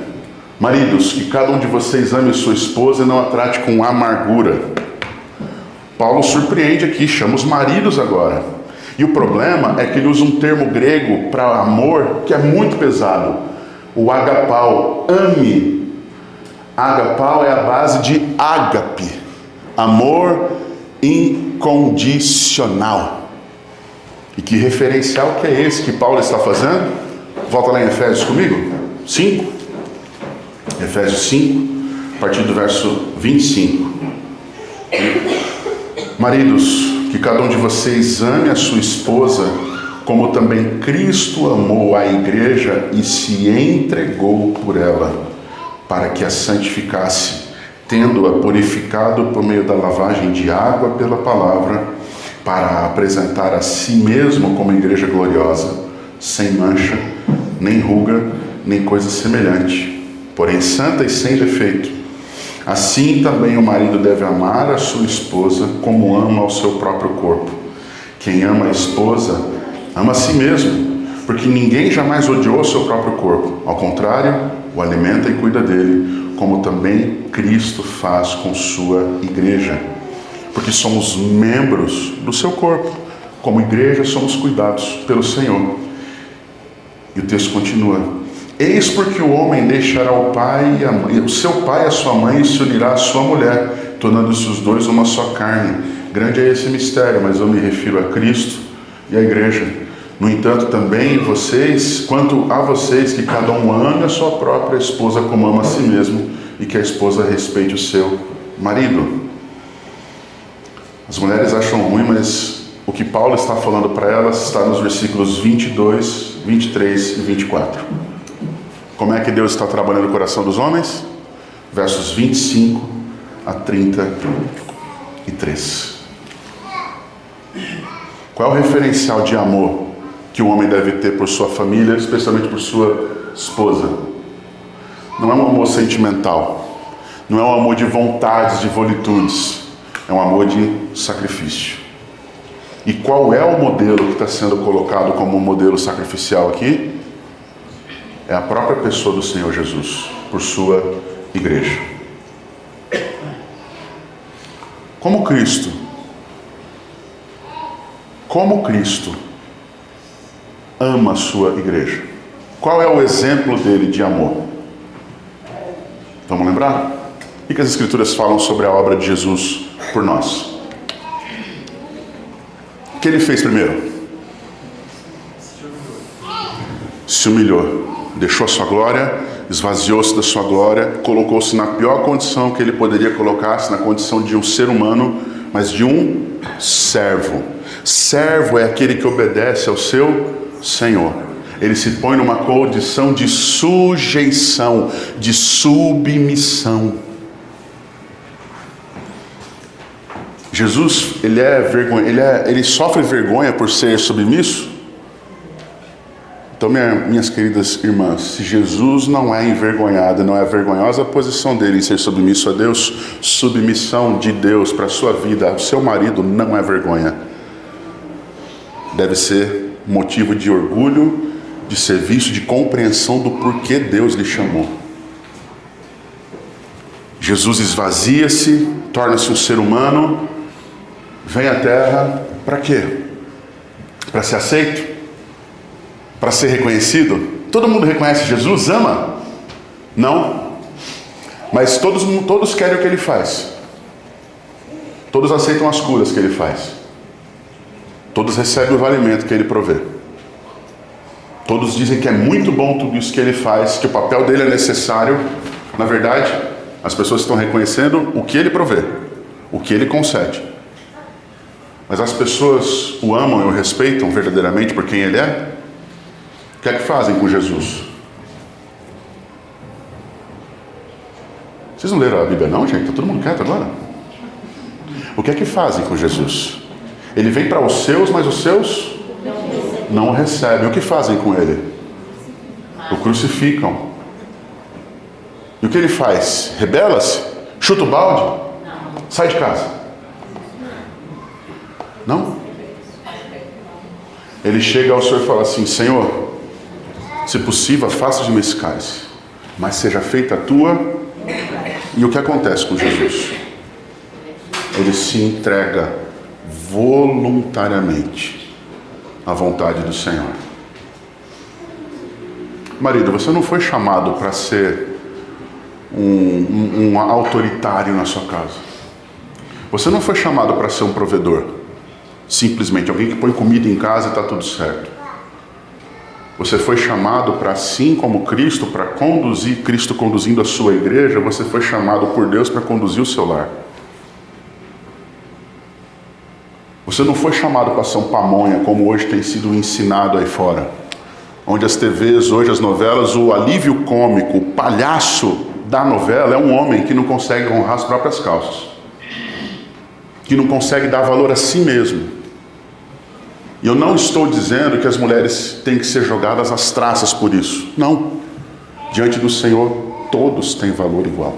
Maridos, que cada um de vocês ame sua esposa e não a trate com amargura. Paulo surpreende aqui, chama os maridos agora. E o problema é que ele usa um termo grego para amor que é muito pesado. O agapau, ame. Agapau é a base de ágape, amor incondicional. E que referencial que é esse que Paulo está fazendo? Volta lá em Efésios comigo, 5. Efésios 5, a partir do verso 25. Maridos, que cada um de vocês ame a sua esposa, como também Cristo amou a igreja e se entregou por ela, para que a santificasse, tendo-a purificado por meio da lavagem de água pela palavra, para a apresentar a si mesmo como igreja gloriosa, sem mancha, nem ruga, nem coisa semelhante, porém santa e sem defeito. Assim também o marido deve amar a sua esposa como ama ao seu próprio corpo. Quem ama a esposa, ama a si mesmo, porque ninguém jamais odiou o seu próprio corpo. Ao contrário, o alimenta e cuida dele, como também Cristo faz com sua igreja. Porque somos membros do seu corpo. Como igreja, somos cuidados pelo Senhor. E o texto continua. Eis porque o homem deixará o pai e a mãe, o seu pai e a sua mãe, e se unirá à sua mulher, tornando-se os dois uma só carne. Grande é esse mistério, mas eu me refiro a Cristo e à igreja. No entanto, também vocês, quanto a vocês, que cada um ame a sua própria esposa como ama a si mesmo, e que a esposa respeite o seu marido. As mulheres acham ruim, mas o que Paulo está falando para elas está nos versículos 22, 23 e 24. Como é que Deus está trabalhando o coração dos homens? Versos 25 a 33. Qual é o referencial de amor que o homem deve ter por sua família, especialmente por sua esposa? Não é um amor sentimental, não é um amor de vontades, de volitudes, é um amor de sacrifício. E qual é o modelo que está sendo colocado como um modelo sacrificial aqui? É a própria pessoa do Senhor Jesus, por sua igreja. Como Cristo ama a sua igreja? Qual é o exemplo dele de amor? Vamos lembrar? O que as Escrituras falam sobre a obra de Jesus por nós? O que ele fez primeiro? Se humilhou. Deixou a sua glória, esvaziou-se da sua glória, colocou-se na pior condição que ele poderia colocar-se, na condição de um ser humano, mas de um servo. Servo é aquele que obedece ao seu Senhor. Ele se põe numa condição de sujeição, de submissão. Jesus, ele sofre vergonha por ser submisso? Então, minhas queridas irmãs, se Jesus não é envergonhado, não é vergonhosa a posição dele em ser submisso a Deus, submissão de Deus para a sua vida, ao seu marido, não é vergonha. Deve ser motivo de orgulho, de serviço, de compreensão do porquê Deus lhe chamou. Jesus esvazia-se, torna-se um ser humano, vem à terra, para quê? Para ser aceito? Para ser reconhecido? Todo mundo reconhece Jesus? Ama? Não. Mas todos querem o que ele faz. Todos aceitam as curas que ele faz. Todos recebem o alimento que ele provê. Todos dizem que é muito bom tudo isso que ele faz, que o papel dele é necessário. Na verdade, as pessoas estão reconhecendo o que ele provê, o que ele concede. Mas as pessoas o amam e o respeitam verdadeiramente por quem ele é? O que é que fazem com Jesus? Vocês não leram a Bíblia não, gente? Está todo mundo quieto agora? O que é que fazem com Jesus? Ele vem para os seus, mas os seus não o recebem. O que fazem com ele? O crucificam. E o que ele faz? Rebela-se? Chuta o balde? Sai de casa? Não? Ele chega ao Senhor e fala assim: Senhor, se possível, afasta de mim esse cálice, mas seja feita a tua. E o que acontece com Jesus? Ele se entrega voluntariamente à vontade do Senhor. Marido, você não foi chamado para ser um autoritário na sua casa. Você não foi chamado para ser um provedor, simplesmente alguém que põe comida em casa e está tudo certo. Você foi chamado para, assim como Cristo, para conduzir, Cristo conduzindo a sua igreja, você foi chamado por Deus para conduzir o seu lar. Você não foi chamado para ser um pamonha, como hoje tem sido ensinado aí fora. Onde as TVs, hoje as novelas, o alívio cômico, o palhaço da novela é um homem que não consegue honrar as próprias calças. Que não consegue dar valor a si mesmo. E eu não estou dizendo que as mulheres têm que ser jogadas às traças por isso. Não. Diante do Senhor, todos têm valor igual.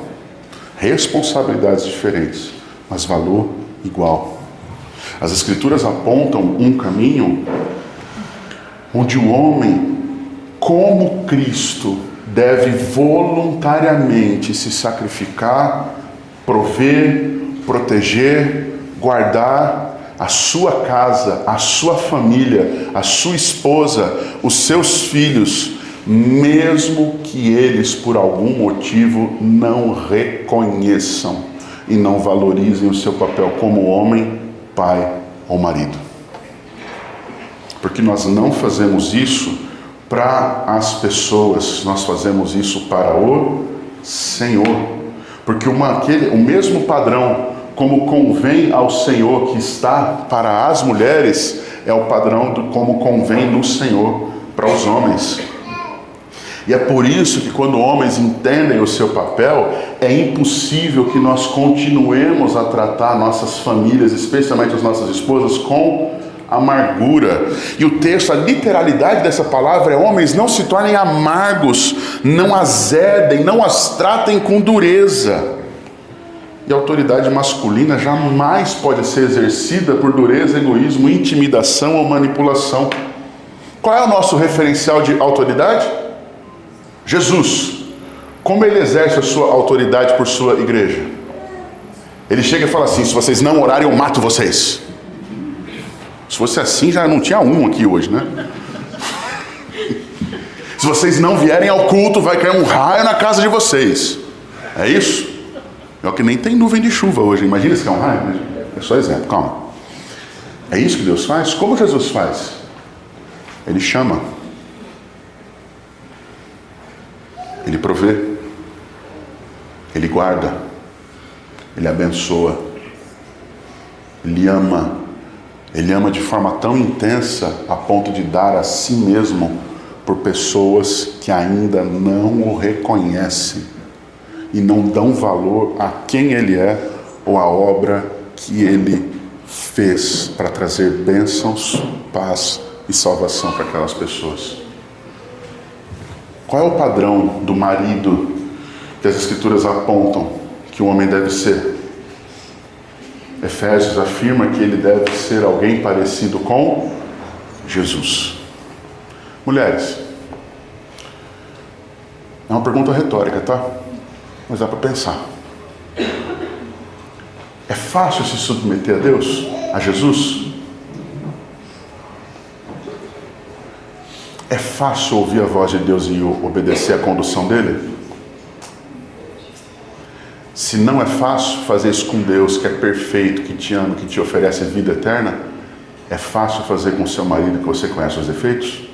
Responsabilidades diferentes, mas valor igual. As Escrituras apontam um caminho onde o homem, como Cristo, deve voluntariamente se sacrificar, prover, proteger, guardar a sua casa, a sua família, a sua esposa, os seus filhos, mesmo que eles por algum motivo não reconheçam e não valorizem o seu papel como homem, pai ou marido. Porque nós não fazemos isso para as pessoas, nós fazemos isso para o Senhor. Porque o mesmo padrão, como convém ao Senhor que está para as mulheres, é o padrão como convém no Senhor para os homens. E é por isso que quando homens entendem o seu papel, é impossível que nós continuemos a tratar nossas famílias, especialmente as nossas esposas, com amargura. E o texto, a literalidade dessa palavra é: homens, não se tornem amargos, não azedem, não as tratem com dureza. E a autoridade masculina jamais pode ser exercida por dureza, egoísmo, intimidação ou manipulação. Qual é o nosso referencial de autoridade? Jesus. Como ele exerce a sua autoridade por sua igreja? Ele chega e fala assim: se vocês não orarem, eu mato vocês. Se fosse assim, já não tinha um aqui hoje, né? Se vocês não vierem ao culto, vai cair um raio na casa de vocês. É isso? É o que nem tem nuvem de chuva hoje. Imagina se cair um raio, né? É só exemplo, calma. É isso que Deus faz? Como Jesus faz? Ele chama. Ele provê. Ele guarda. Ele abençoa. Ele ama. Ele ama de forma tão intensa a ponto de dar a si mesmo por pessoas que ainda não o reconhecem e não dão valor a quem ele é ou a obra que ele fez para trazer bênçãos, paz e salvação para aquelas pessoas. Qual é o padrão do marido que as Escrituras apontam que o homem deve ser? Efésios afirma que ele deve ser alguém parecido com Jesus. Mulheres, é uma pergunta retórica, tá? Mas dá para pensar. É fácil se submeter a Deus, a Jesus? É fácil ouvir a voz de Deus e obedecer à condução dele? Se não é fácil fazer isso com Deus, que é perfeito, que te ama, que te oferece vida eterna, é fácil fazer com seu marido, que você conhece os defeitos?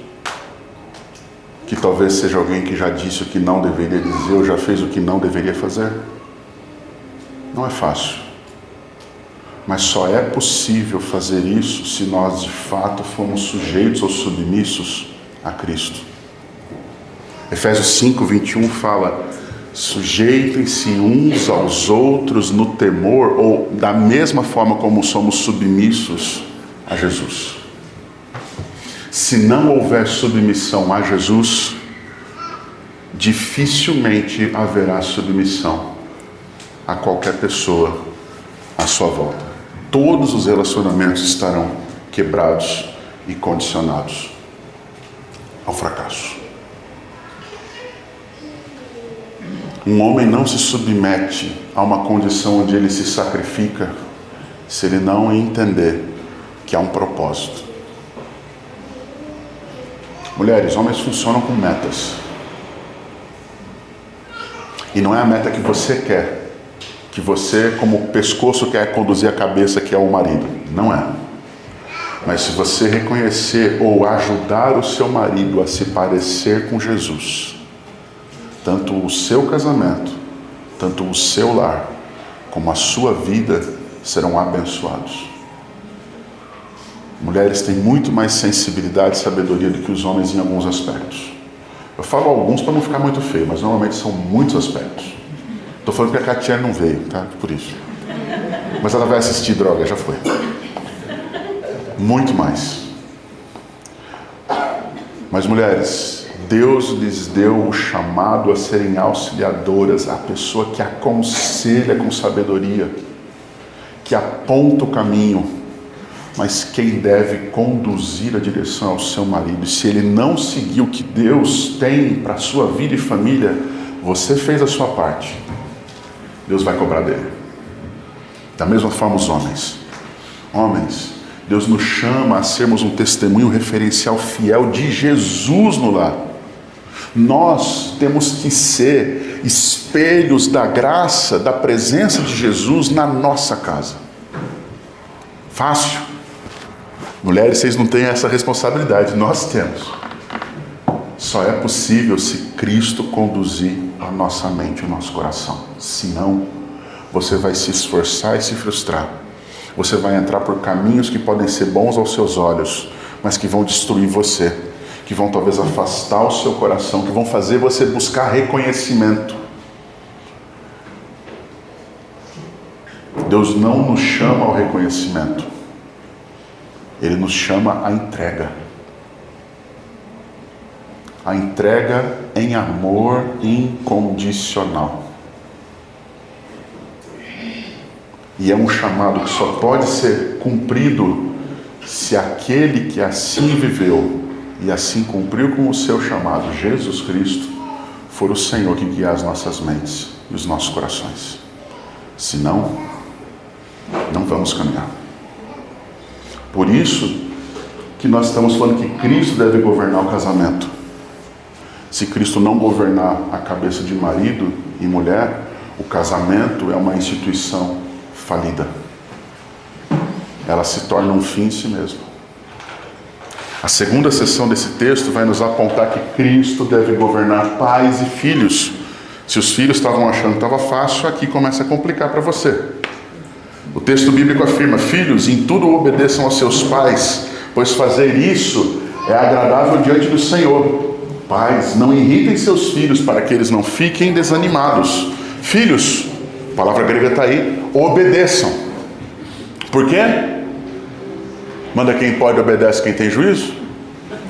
Que talvez seja alguém que já disse o que não deveria dizer, ou já fez o que não deveria fazer? Não é fácil. Mas só é possível fazer isso se nós de fato formos sujeitos ou submissos a Cristo. Efésios 5:21 fala: sujeitem-se uns aos outros no temor, ou da mesma forma como somos submissos a Jesus. Se não houver submissão a Jesus, dificilmente haverá submissão a qualquer pessoa à sua volta. Todos os relacionamentos estarão quebrados e condicionados ao fracasso. Um homem não se submete a uma condição onde ele se sacrifica se ele não entender que há um propósito. Mulheres, homens funcionam com metas. E não é a meta que você quer, que você, como o pescoço, quer conduzir a cabeça, que é o marido. Não é. Mas se você reconhecer ou ajudar o seu marido a se parecer com Jesus, tanto o seu casamento, tanto o seu lar, como a sua vida serão abençoados. Mulheres têm muito mais sensibilidade e sabedoria do que os homens em alguns aspectos. Eu falo alguns para não ficar muito feio, mas normalmente são muitos aspectos. Estou falando que a Catiane não veio, tá? Por isso. Mas ela vai assistir, droga, já foi. Muito mais. Mas mulheres, Deus lhes deu o chamado a serem auxiliadoras, a pessoa que aconselha com sabedoria, que aponta o caminho, mas quem deve conduzir a direção ao seu marido. E se ele não seguir o que Deus tem para a sua vida e família, você fez a sua parte, Deus vai cobrar dele. Da mesma forma os homens. Homens, Deus nos chama a sermos um testemunho referencial fiel de Jesus no lar. Nós temos que ser espelhos da graça, da presença de Jesus na nossa casa. Fácil? Mulheres, vocês não têm essa responsabilidade, nós temos. Só é possível se Cristo conduzir a nossa mente, o nosso coração. Senão, você vai se esforçar e se frustrar. Você vai entrar por caminhos que podem ser bons aos seus olhos, mas que vão destruir você, que vão talvez afastar o seu coração, que vão fazer você buscar reconhecimento. Deus não nos chama ao reconhecimento. Ele nos chama à entrega. A entrega em amor incondicional. E é um chamado que só pode ser cumprido se aquele que assim viveu e assim cumpriu com o seu chamado, Jesus Cristo, for o Senhor que guia as nossas mentes e os nossos corações. Senão, não vamos caminhar. Por isso que nós estamos falando que Cristo deve governar o casamento. Se Cristo não governar a cabeça de marido e mulher, o casamento é uma instituição falida. Ela se torna um fim em si mesmo. A segunda seção desse texto vai nos apontar que Cristo deve governar pais e filhos. Se os filhos estavam achando que estava fácil, aqui começa a complicar para você. O texto bíblico afirma: filhos, em tudo obedeçam aos seus pais, pois fazer isso é agradável diante do Senhor. Pais, não irritem seus filhos para que eles não fiquem desanimados. Filhos, a palavra grega está aí, obedeçam. Por quê? Manda quem pode, obedece quem tem juízo.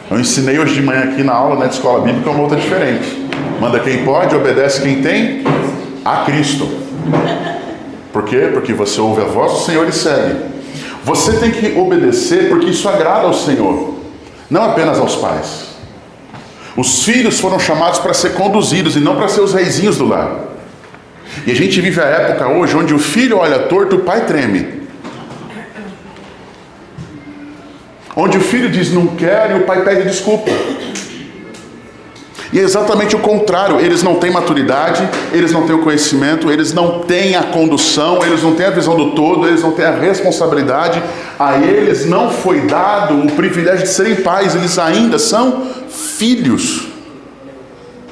Eu ensinei hoje de manhã aqui na aula, na escola bíblica, uma outra diferente. Manda quem pode, obedece quem tem a Cristo. Por quê? Porque você ouve a voz do Senhor e segue. Você tem que obedecer porque isso agrada ao Senhor, não apenas aos pais. Os filhos foram chamados para ser conduzidos e não para ser os reizinhos do lar. E a gente vive a época hoje onde o filho olha torto, o pai treme. Onde o filho diz não quero e o pai pede desculpa. E é exatamente o contrário, eles não têm maturidade, eles não têm o conhecimento, eles não têm a condução, eles não têm a visão do todo, eles não têm a responsabilidade, a eles não foi dado o privilégio de serem pais, eles ainda são filhos.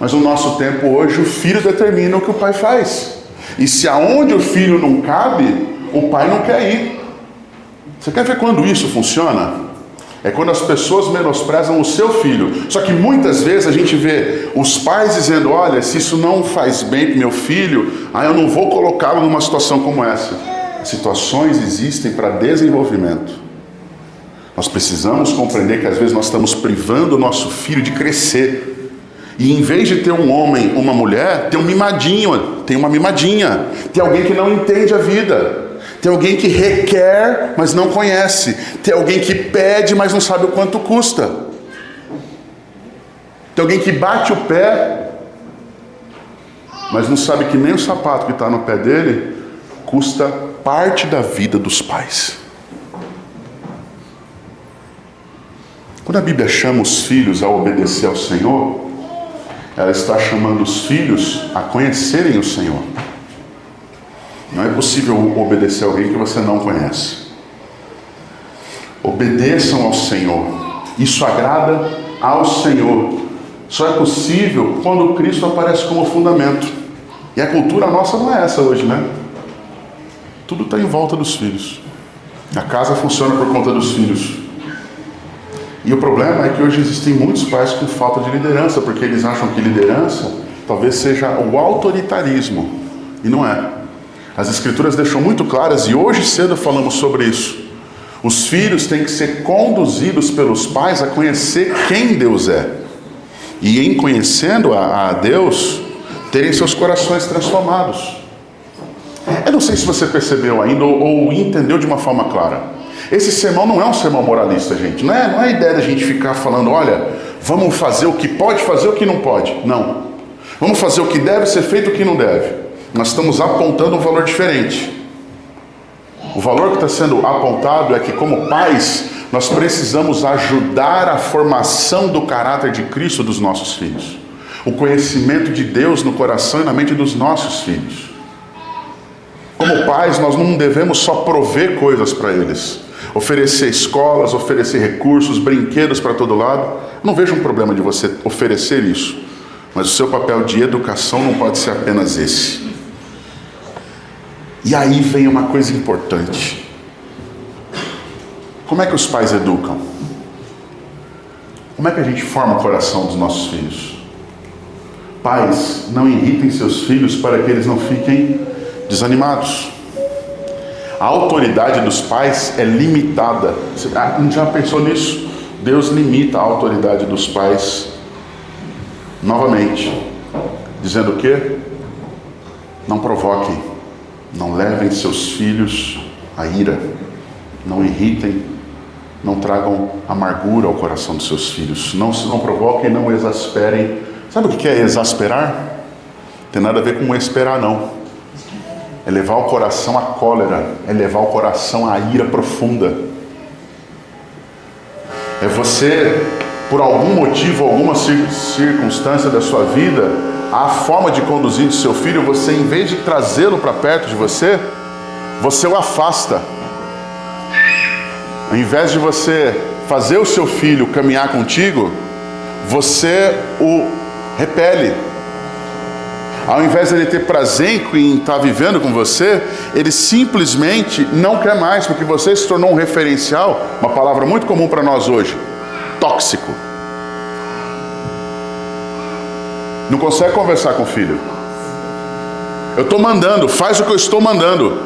Mas no nosso tempo hoje, o filho determina o que o pai faz. E se aonde o filho não cabe, o pai não quer ir. Você quer ver quando isso funciona? É quando as pessoas menosprezam o seu filho. Só que muitas vezes a gente vê os pais dizendo: olha, se isso não faz bem para meu filho, eu não vou colocá-lo numa situação como essa. Situações existem para desenvolvimento. Nós precisamos compreender que às vezes nós estamos privando o nosso filho de crescer. E em vez de ter um homem, uma mulher, tem um mimadinho, tem uma mimadinha, tem alguém que não entende a vida. Tem alguém que requer, mas não conhece. Tem alguém que pede, mas não sabe o quanto custa. Tem alguém que bate o pé, mas não sabe que nem o sapato que está no pé dele custa parte da vida dos pais. Quando a Bíblia chama os filhos a obedecer ao Senhor, ela está chamando os filhos a conhecerem o Senhor. Não é possível obedecer a alguém que você não conhece. Obedeçam ao Senhor. Isso agrada ao Senhor. Só é possível quando Cristo aparece como fundamento. E a cultura nossa não é essa hoje, né? Tudo está em volta dos filhos. A casa funciona por conta dos filhos. E o problema é que hoje existem muitos pais com falta de liderança, porque eles acham que liderança talvez seja o autoritarismo. E não é. As Escrituras deixam muito claras, e hoje cedo falamos sobre isso. Os filhos têm que ser conduzidos pelos pais a conhecer quem Deus é. E em conhecendo a Deus, terem seus corações transformados. Eu não sei se você percebeu ainda ou entendeu de uma forma clara. Esse sermão não é um sermão moralista, gente. Não é a ideia da gente ficar falando: olha, vamos fazer o que pode fazer, o que não pode. Não. Vamos fazer o que deve ser feito e o que não deve. Nós estamos apontando um valor diferente. O valor que está sendo apontado é que, como pais, nós precisamos ajudar a formação do caráter de Cristo dos nossos filhos. O conhecimento de Deus no coração e na mente dos nossos filhos. Como pais, nós não devemos só prover coisas para eles. Oferecer escolas, oferecer recursos, brinquedos para todo lado. Não vejo um problema de você oferecer isso. Mas o seu papel de educação não pode ser apenas esse. E aí vem uma coisa importante. Como é que os pais educam? Como é que a gente forma o coração dos nossos filhos? Pais, não irritem seus filhos para que eles não fiquem desanimados. A autoridade dos pais é limitada. Você já pensou nisso? Deus limita a autoridade dos pais novamente, dizendo o quê? Não provoquem. Não levem seus filhos à ira, não irritem, não tragam amargura ao coração dos seus filhos, não provoquem, não exasperem. Sabe o que é exasperar? Não tem nada a ver com esperar, não. É levar o coração à cólera, é levar o coração à ira profunda. É você, por algum motivo, alguma circunstância da sua vida, a forma de conduzir o seu filho, você, em vez de trazê-lo para perto de você, você o afasta. Ao invés de você fazer o seu filho caminhar contigo, você o repele. Ao invés de ele ter prazer em estar vivendo com você, ele simplesmente não quer mais, porque você se tornou um referencial, uma palavra muito comum para nós hoje, tóxico. Não consegue conversar com o filho. Eu estou mandando, faz o que eu estou mandando.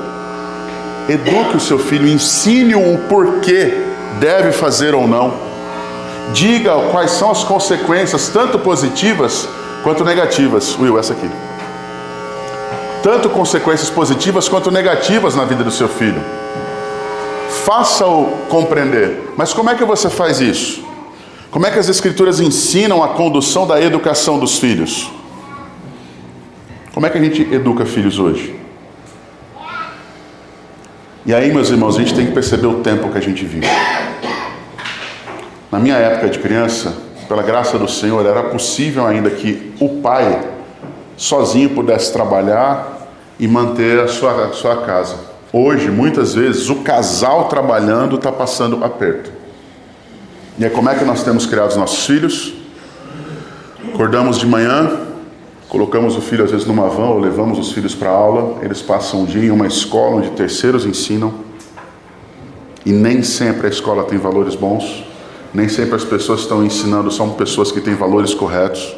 Eduque o seu filho, ensine-o o porquê deve fazer ou não. Diga quais são as consequências, tanto positivas quanto negativas. Will, essa aqui. Tanto consequências positivas quanto negativas na vida do seu filho. Faça-o compreender. Mas como é que você faz isso? Como é que as Escrituras ensinam a condução da educação dos filhos? Como é que a gente educa filhos hoje? E aí, meus irmãos, a gente tem que perceber o tempo que a gente vive. Na minha época de criança, pela graça do Senhor, era possível ainda que o pai sozinho pudesse trabalhar e manter a sua casa. Hoje, muitas vezes, o casal trabalhando está passando aperto. E aí, como é que nós temos criado os nossos filhos? Acordamos de manhã, colocamos o filho às vezes numa van ou levamos os filhos para a aula, eles passam um dia em uma escola onde terceiros ensinam, e nem sempre a escola tem valores bons, nem sempre as pessoas que estão ensinando são pessoas que têm valores corretos.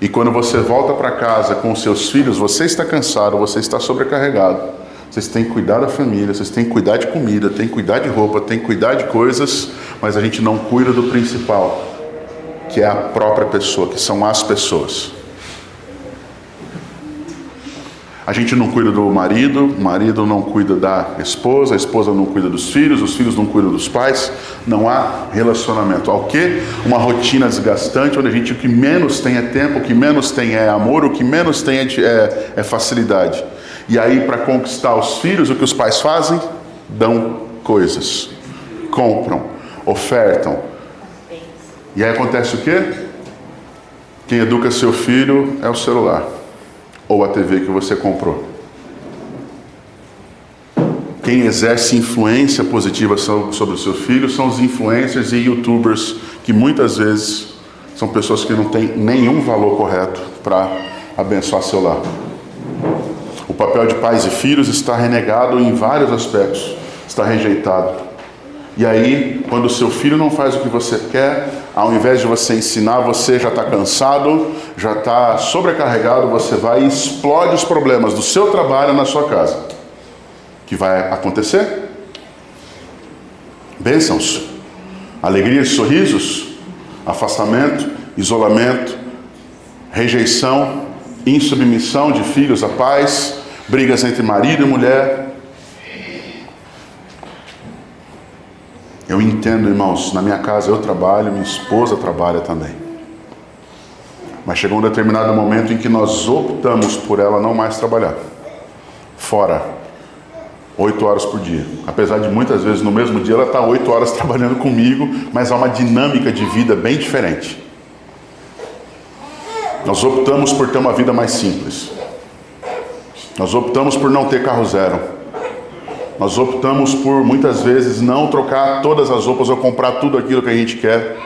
E quando você volta para casa com os seus filhos, você está cansado, você está sobrecarregado. Vocês têm que cuidar da família, vocês têm que cuidar de comida, têm que cuidar de roupa, têm que cuidar de coisas, mas a gente não cuida do principal, que é a própria pessoa, que são as pessoas. A gente não cuida do marido, o marido não cuida da esposa, a esposa não cuida dos filhos, os filhos não cuidam dos pais. Não há relacionamento. Há o quê? Uma rotina desgastante, onde a gente o que menos tem é tempo, o que menos tem é amor, o que menos tem é facilidade. E aí, para conquistar os filhos, o que os pais fazem? Dão coisas, compram, ofertam. E aí acontece o quê? Quem educa seu filho é o celular ou a TV que você comprou. Quem exerce influência positiva sobre os seus filhos são os influencers e youtubers, que muitas vezes são pessoas que não têm nenhum valor correto para abençoar seu lar. O papel de pais e filhos está renegado em vários aspectos, está rejeitado. E aí, quando o seu filho não faz o que você quer, ao invés de você ensinar, você já está cansado, já está sobrecarregado, você vai e explode os problemas do seu trabalho na sua casa. O que vai acontecer? Bênçãos, alegrias e sorrisos, afastamento, isolamento, rejeição, insubmissão de filhos a pais, brigas entre marido e mulher. Eu entendo, irmãos, na minha casa eu trabalho, minha esposa trabalha também. Mas chegou um determinado momento em que nós optamos por ela não mais trabalhar. Fora, 8 horas por dia. Apesar de muitas vezes no mesmo dia ela está 8 horas trabalhando comigo, mas há uma dinâmica de vida bem diferente. Nós optamos por ter uma vida mais simples. Nós optamos por não ter carro zero. Nós optamos por, muitas vezes, não trocar todas as roupas ou comprar tudo aquilo que a gente quer.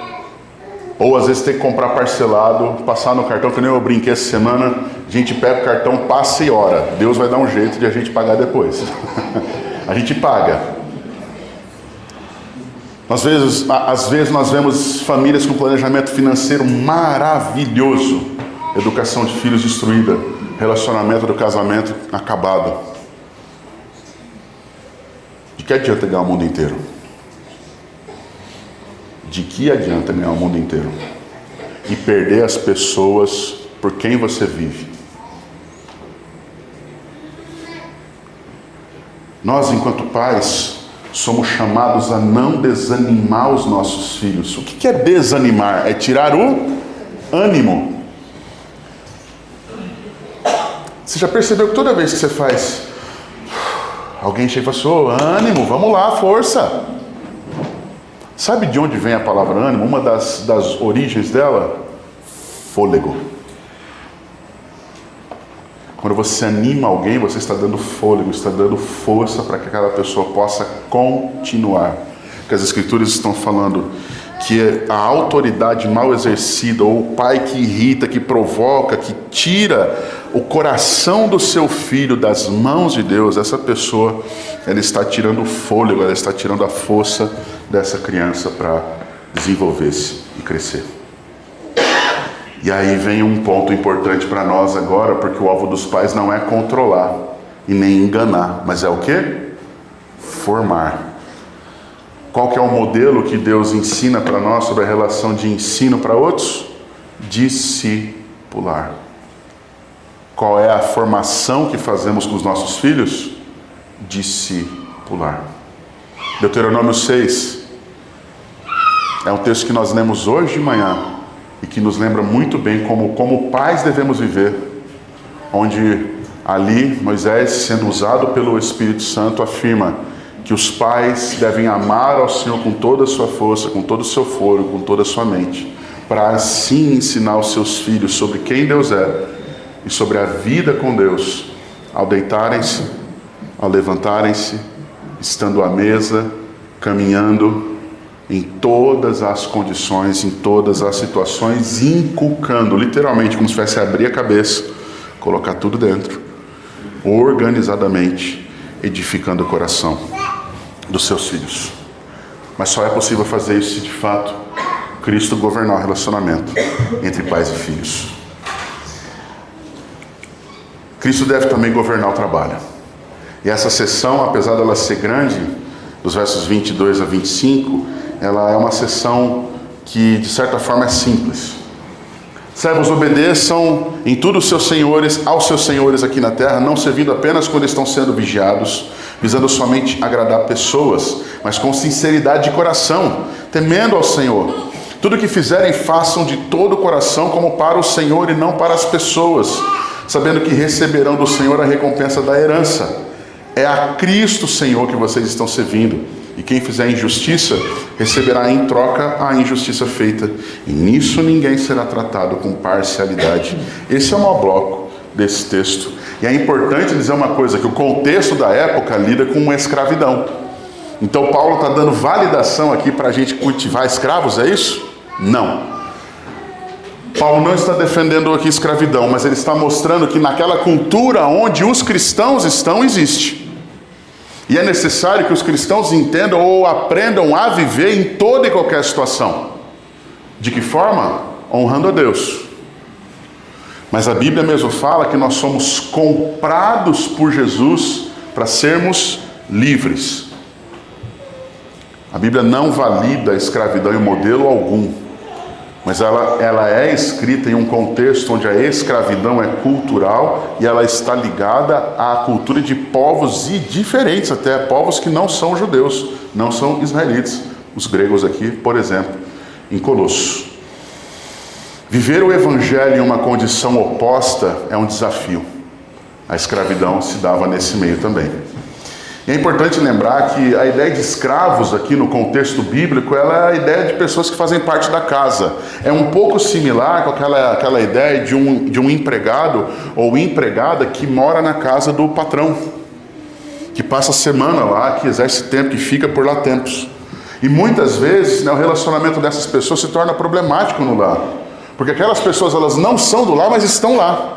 Ou, às vezes, ter que comprar parcelado, passar no cartão, que nem eu brinquei essa semana. A gente pega o cartão, passa e ora. Deus vai dar um jeito de a gente pagar depois. A gente paga. Às vezes nós vemos famílias com planejamento financeiro maravilhoso. Educação de filhos destruída. Relacionamento do casamento acabado. De que adianta ganhar o mundo inteiro? De que adianta ganhar o mundo inteiro? E perder as pessoas por quem você vive? Nós, enquanto pais, somos chamados a não desanimar os nossos filhos. O que é desanimar? É tirar o ânimo. Você já percebeu que toda vez que você faz... Alguém chega e fala assim, ânimo, vamos lá, força. Sabe de onde vem a palavra ânimo? Uma das origens dela? Fôlego. Quando você anima alguém, você está dando fôlego, está dando força para que aquela pessoa possa continuar. Porque as Escrituras estão falando que a autoridade mal exercida, ou o pai que irrita, que provoca, que tira o coração do seu filho das mãos de Deus, essa pessoa, ela está tirando o fôlego, ela está tirando a força dessa criança para desenvolver-se e crescer. E aí vem um ponto importante para nós agora, porque o alvo dos pais não é controlar e nem enganar, mas é o quê? Formar. Qual que é o modelo que Deus ensina para nós sobre a relação de ensino para outros? Discipular. Qual é a formação que fazemos com os nossos filhos? Discipular. Deuteronômio 6 é um texto que nós lemos hoje de manhã e que nos lembra muito bem como pais devemos viver, onde ali Moisés, sendo usado pelo Espírito Santo, afirma que os pais devem amar ao Senhor com toda a sua força, com todo o seu fôlego, com toda a sua mente. para assim ensinar os seus filhos sobre quem Deus é e sobre a vida com Deus, ao deitarem-se, ao levantarem-se, estando à mesa, caminhando, em todas as condições, em todas as situações, inculcando, literalmente, como se fosse abrir a cabeça, colocar tudo dentro, organizadamente, edificando o coração dos seus filhos. Mas só é possível fazer isso se, de fato, Cristo governar o relacionamento entre pais e filhos. Cristo deve também governar o trabalho. E essa sessão, apesar dela ser grande, dos versos 22 a 25, ela é uma sessão que, de certa forma, é simples. Servos, obedeçam em tudo aos seus senhores aqui na terra, não servindo apenas quando estão sendo vigiados, visando somente agradar pessoas, mas com sinceridade de coração, temendo ao Senhor. Tudo o que fizerem, façam de todo o coração, como para o Senhor e não para as pessoas, sabendo que receberão do Senhor a recompensa da herança. É a Cristo, Senhor, que vocês estão servindo. E quem fizer injustiça, receberá em troca a injustiça feita. E nisso ninguém será tratado com parcialidade. Esse é o maior bloco desse texto. E é importante dizer uma coisa, que o contexto da época lida com uma escravidão. Então Paulo está dando validação aqui para a gente cultivar escravos, é isso? Não. Paulo não está defendendo aqui escravidão, mas ele está mostrando que naquela cultura onde os cristãos estão, existe. E é necessário que os cristãos entendam ou aprendam a viver em toda e qualquer situação. De que forma? Honrando a Deus. Mas a Bíblia mesmo fala que nós somos comprados por Jesus para sermos livres. A Bíblia não valida a escravidão em modelo algum, mas ela é escrita em um contexto onde a escravidão é cultural e ela está ligada à cultura de povos e diferentes até, povos que não são judeus, não são israelitas. Os gregos aqui, por exemplo, em Colossos. Viver o evangelho em uma condição oposta é um desafio. A escravidão se dava nesse meio também. E é importante lembrar que a ideia de escravos aqui no contexto bíblico, ela é a ideia de pessoas que fazem parte da casa. É um pouco similar com aquela ideia de um empregado ou empregada que mora na casa do patrão, que passa a semana lá, que exerce tempo, que fica por lá tempos. E muitas vezes, o relacionamento dessas pessoas se torna problemático no lar. Porque aquelas pessoas, elas não são do lar, mas estão lá.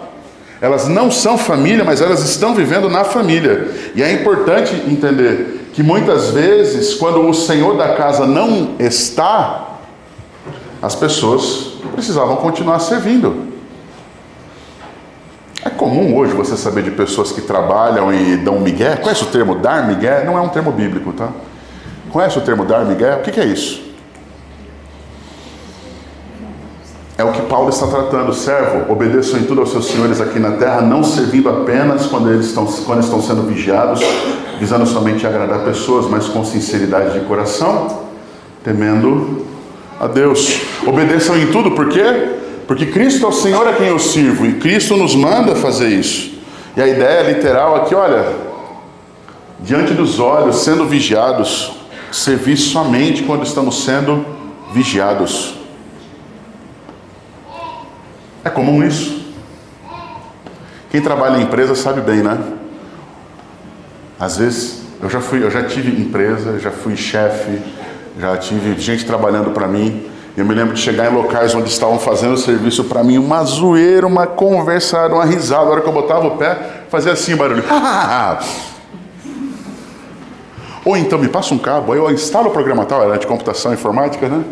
Elas não são família, mas elas estão vivendo na família. E é importante entender que muitas vezes, quando o Senhor da casa não está, as pessoas precisavam continuar servindo. É comum hoje você saber de pessoas que trabalham e dão migué. Conhece o termo dar migué? Não é um termo bíblico, tá? Conhece o termo dar migué? O que é isso? É o que Paulo está tratando. Servo, obedeçam em tudo aos seus senhores aqui na terra, não servindo apenas quando estão sendo vigiados, visando somente agradar pessoas, mas com sinceridade de coração, temendo a Deus. Obedeçam em tudo, por quê? Porque Cristo é o Senhor a quem eu sirvo, e Cristo nos manda fazer isso. E a ideia literal aqui, olha, diante dos olhos, sendo vigiados, servir somente quando estamos sendo vigiados. É comum isso. Quem trabalha em empresa sabe bem, né? Às vezes, eu já tive empresa, já fui chefe, já tive gente trabalhando para mim. Eu me lembro de chegar em locais onde estavam fazendo serviço para mim, uma zoeira, uma conversa, uma risada. A hora que eu botava o pé, fazia assim, barulho. Ou então, me passa um cabo, aí eu instalo o programa tal, era de computação informática, né?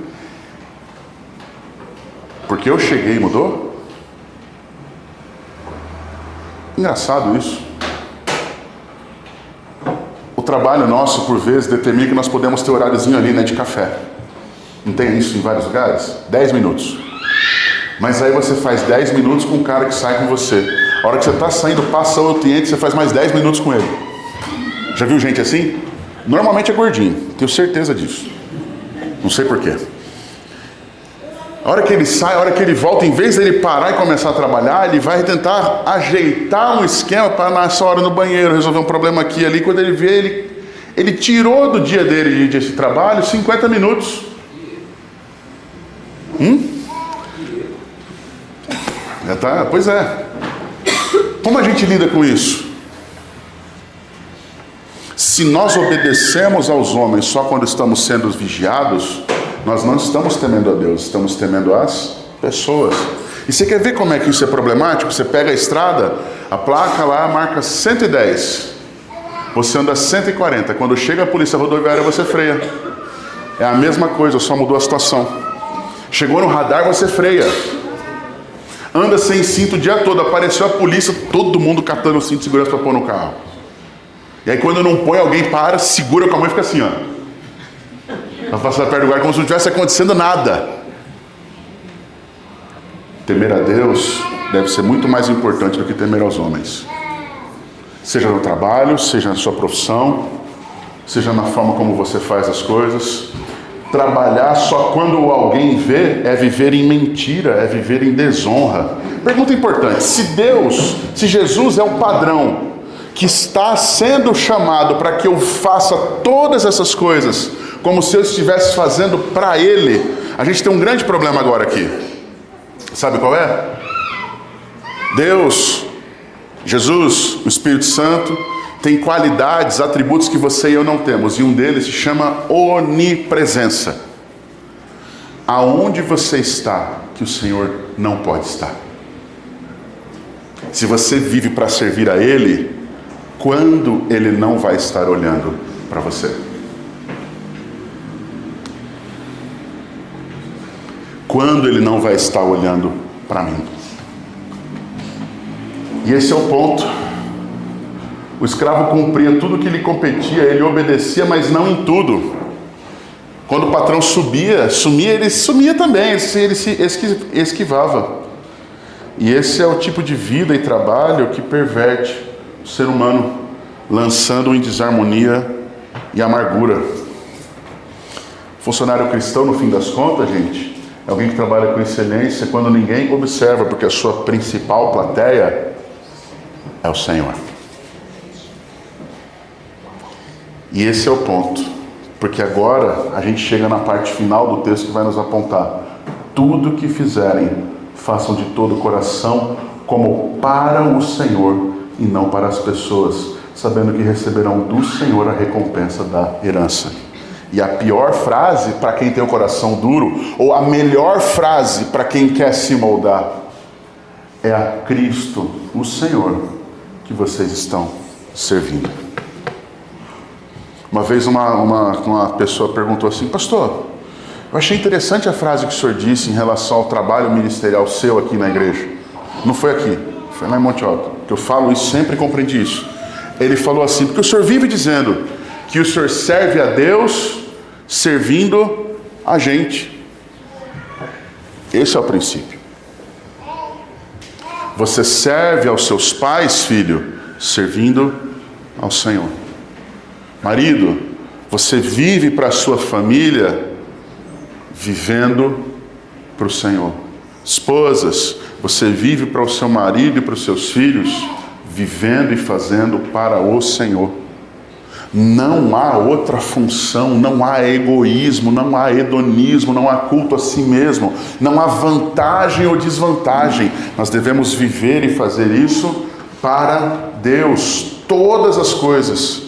Porque eu cheguei e mudou? Engraçado isso. O trabalho nosso, por vezes, determina que nós podemos ter horáriozinho ali, né, de café. Não tem isso em vários lugares? 10 minutos. Mas aí você faz 10 minutos com o cara que sai com você. A hora que você está saindo, passa o cliente, você faz mais 10 minutos com ele. Já viu gente assim? Normalmente é gordinho, tenho certeza disso. Não sei porquê. A hora que ele sai, a hora que ele volta, em vez dele parar e começar a trabalhar, ele vai tentar ajeitar um esquema para nessa hora no banheiro, resolver um problema aqui e ali. Quando ele vê, ele tirou do dia dele de trabalho 50 minutos. Pois é. Como a gente lida com isso? Se nós obedecemos aos homens só quando estamos sendo vigiados, nós não estamos temendo a Deus, estamos temendo as pessoas. E você quer ver como é que isso é problemático? Você pega a estrada, a placa lá marca 110. Você anda 140. Quando chega a polícia rodoviária, você freia. É a mesma coisa, só mudou a situação. Chegou no radar, você freia. Anda sem cinto o dia todo. Apareceu a polícia, todo mundo catando o cinto de segurança para pôr no carro. E aí quando não põe, alguém para, segura com a mão e fica assim, ó. Vai passar perto do guarda como se não estivesse acontecendo nada. Temer a Deus deve ser muito mais importante do que temer aos homens. Seja no trabalho, seja na sua profissão, seja na forma como você faz as coisas. Trabalhar só quando alguém vê é viver em mentira, é viver em desonra. Pergunta importante: se Jesus é o padrão que está sendo chamado para que eu faça todas essas coisas como se eu estivesse fazendo para Ele, a gente tem um grande problema agora aqui. Sabe qual é? Deus, Jesus, o Espírito Santo tem qualidades, atributos que você e eu não temos, e um deles se chama onipresença. Aonde você está que o Senhor não pode estar? Se você vive para servir a Ele, quando Ele não vai estar olhando para você? Quando Ele não vai estar olhando para mim? E esse é o ponto. O escravo cumpria tudo que lhe competia, ele obedecia, mas não em tudo. Quando o patrão sumia, ele sumia também, ele se esquivava. E esse é o tipo de vida e trabalho que perverte o ser humano, lançando-o em desarmonia e amargura. Funcionário cristão, no fim das contas, gente, é alguém que trabalha com excelência quando ninguém observa, porque a sua principal plateia é o Senhor. E esse é o ponto, porque agora a gente chega na parte final do texto que vai nos apontar: tudo que fizerem, façam de todo o coração, como para o Senhor e não para as pessoas, sabendo que receberão do Senhor a recompensa da herança. E a pior frase para quem tem o coração duro, ou a melhor frase para quem quer se moldar, é a Cristo, o Senhor, que vocês estão servindo. Uma vez uma pessoa perguntou assim: pastor, eu achei interessante a frase que o senhor disse em relação ao trabalho ministerial seu aqui na igreja. Não foi aqui, foi lá em Monte Alto, que eu falo isso, sempre compreendi isso. Ele falou assim: porque o senhor vive dizendo que o senhor serve a Deus servindo a gente. Esse é o princípio. Você serve aos seus pais, filho, servindo ao Senhor. Marido, você vive para a sua família vivendo para o Senhor. Esposas, você vive para o seu marido e para os seus filhos vivendo e fazendo para o Senhor. Não há outra função, não há egoísmo, não há hedonismo, não há culto a si mesmo, não há vantagem ou desvantagem. Nós devemos viver e fazer isso para Deus, todas as coisas.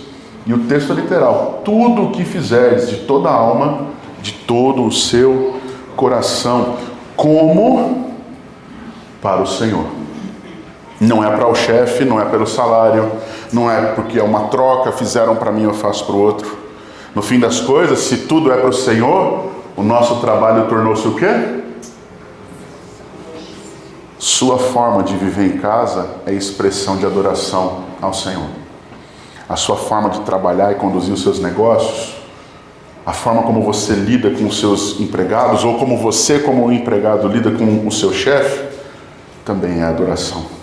E o texto é literal: tudo o que fizerdes de toda a alma, de todo o seu coração, como para o Senhor. Não é para o chefe, não é pelo salário, não é porque é uma troca, fizeram para mim, eu faço para o outro. No fim das coisas, se tudo é para o Senhor, o nosso trabalho tornou-se o quê? Sua forma de viver em casa é expressão de adoração ao Senhor. A sua forma de trabalhar e conduzir os seus negócios, a forma como você lida com os seus empregados, ou como você, como um empregado, lida com o seu chefe, também é adoração.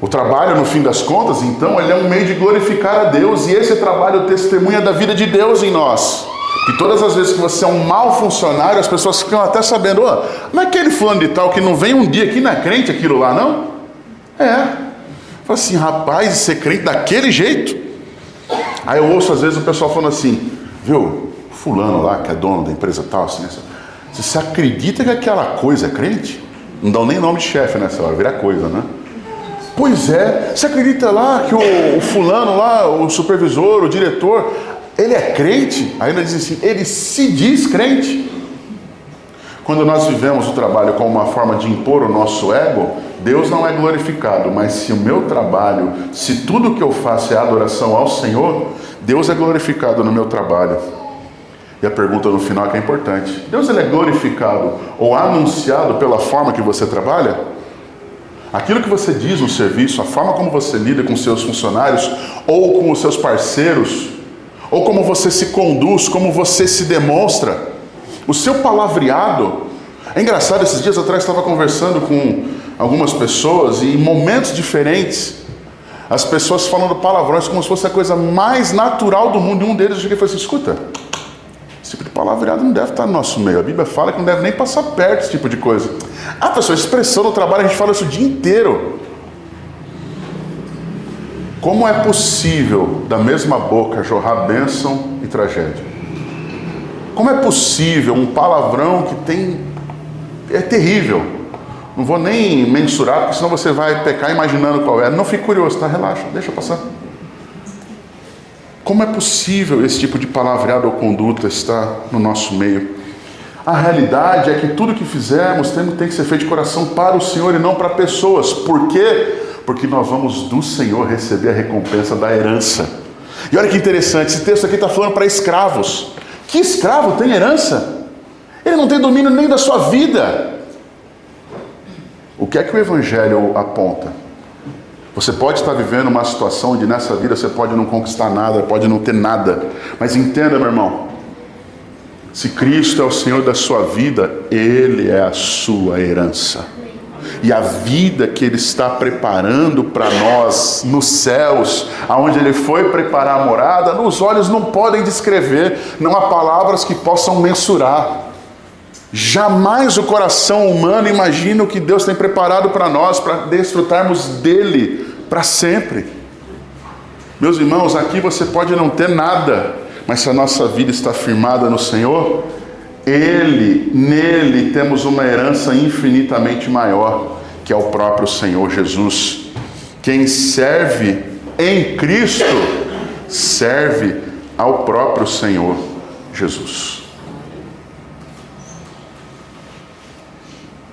O trabalho, no fim das contas, então, ele é um meio de glorificar a Deus, e esse trabalho testemunha da vida de Deus em nós. E todas as vezes que você é um mau funcionário, as pessoas ficam até sabendo: não é aquele fulano de tal que não vem um dia aqui na crente aquilo lá, não? É. Fala assim: rapaz, ser crente daquele jeito? Aí eu ouço às vezes o pessoal falando assim: viu, fulano lá que é dono da empresa tal, assim, você acredita que aquela coisa é crente? Não dão nem nome de chefe nessa hora, vira coisa, né? Pois é, você acredita lá que o fulano lá, o supervisor, o diretor, ele é crente? Aí ainda diz assim, ele se diz crente. Quando nós vivemos o trabalho como uma forma de impor o nosso ego, Deus não é glorificado, mas se o meu trabalho, se tudo que eu faço é adoração ao Senhor, Deus é glorificado no meu trabalho. E a pergunta no final que é importante, Deus ele é glorificado ou anunciado pela forma que você trabalha? Aquilo que você diz no serviço, a forma como você lida com seus funcionários, ou com os seus parceiros, ou como você se conduz, como você se demonstra, o seu palavreado. É engraçado, esses dias atrás estava conversando com algumas pessoas e em momentos diferentes, as pessoas falando palavrões como se fosse a coisa mais natural do mundo. E um deles eu cheguei e falei assim, escuta, esse tipo de palavreado não deve estar no nosso meio. A Bíblia fala que não deve nem passar perto desse tipo de coisa. Ah, pessoal, expressão no trabalho, a gente fala isso o dia inteiro. Como é possível da mesma boca jorrar bênção e tragédia? Como é possível um palavrão que tem... é terrível. Não vou nem mensurar, porque senão você vai pecar imaginando qual é. Não fique curioso, tá? Relaxa, deixa passar. Como é possível esse tipo de palavreado ou conduta estar no nosso meio? A realidade é que tudo que fizermos tem que ser feito de coração para o Senhor e não para pessoas. Por quê? Porque nós vamos do Senhor receber a recompensa da herança. E olha que interessante, esse texto aqui está falando para escravos. Que escravo tem herança? Ele não tem domínio nem da sua vida. O que é que o Evangelho aponta? Você pode estar vivendo uma situação onde nessa vida você pode não conquistar nada, pode não ter nada. Mas entenda, meu irmão, se Cristo é o Senhor da sua vida, Ele é a sua herança. E a vida que Ele está preparando para nós nos céus, aonde Ele foi preparar a morada, nos olhos não podem descrever, não há palavras que possam mensurar. Jamais o coração humano imagina o que Deus tem preparado para nós, para desfrutarmos dele para sempre. Meus irmãos, aqui você pode não ter nada, mas se a nossa vida está firmada no Senhor, nele temos uma herança infinitamente maior, que é o próprio Senhor Jesus. Quem serve em Cristo, serve ao próprio Senhor Jesus.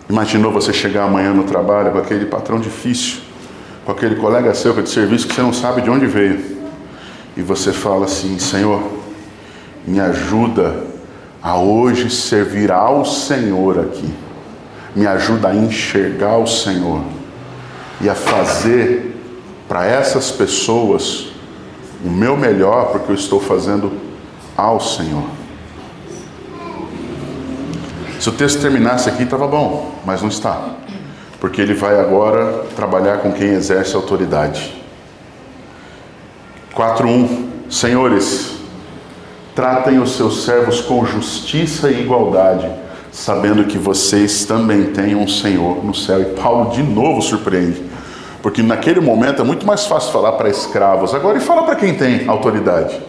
Imaginou você chegar amanhã no trabalho com aquele patrão difícil, com aquele colega seu de serviço que você não sabe de onde veio, e você fala assim, Senhor, me ajuda a hoje servir ao Senhor aqui, me ajuda a enxergar o Senhor e a fazer para essas pessoas o meu melhor, porque eu estou fazendo ao Senhor. Se o texto terminasse aqui, estava bom, mas não está. Porque ele vai agora trabalhar com quem exerce autoridade. 4:1. Senhores, tratem os seus servos com justiça e igualdade, sabendo que vocês também têm um Senhor no céu. E Paulo de novo surpreende. Porque naquele momento é muito mais fácil falar para escravos. Agora, e falar para quem tem autoridade?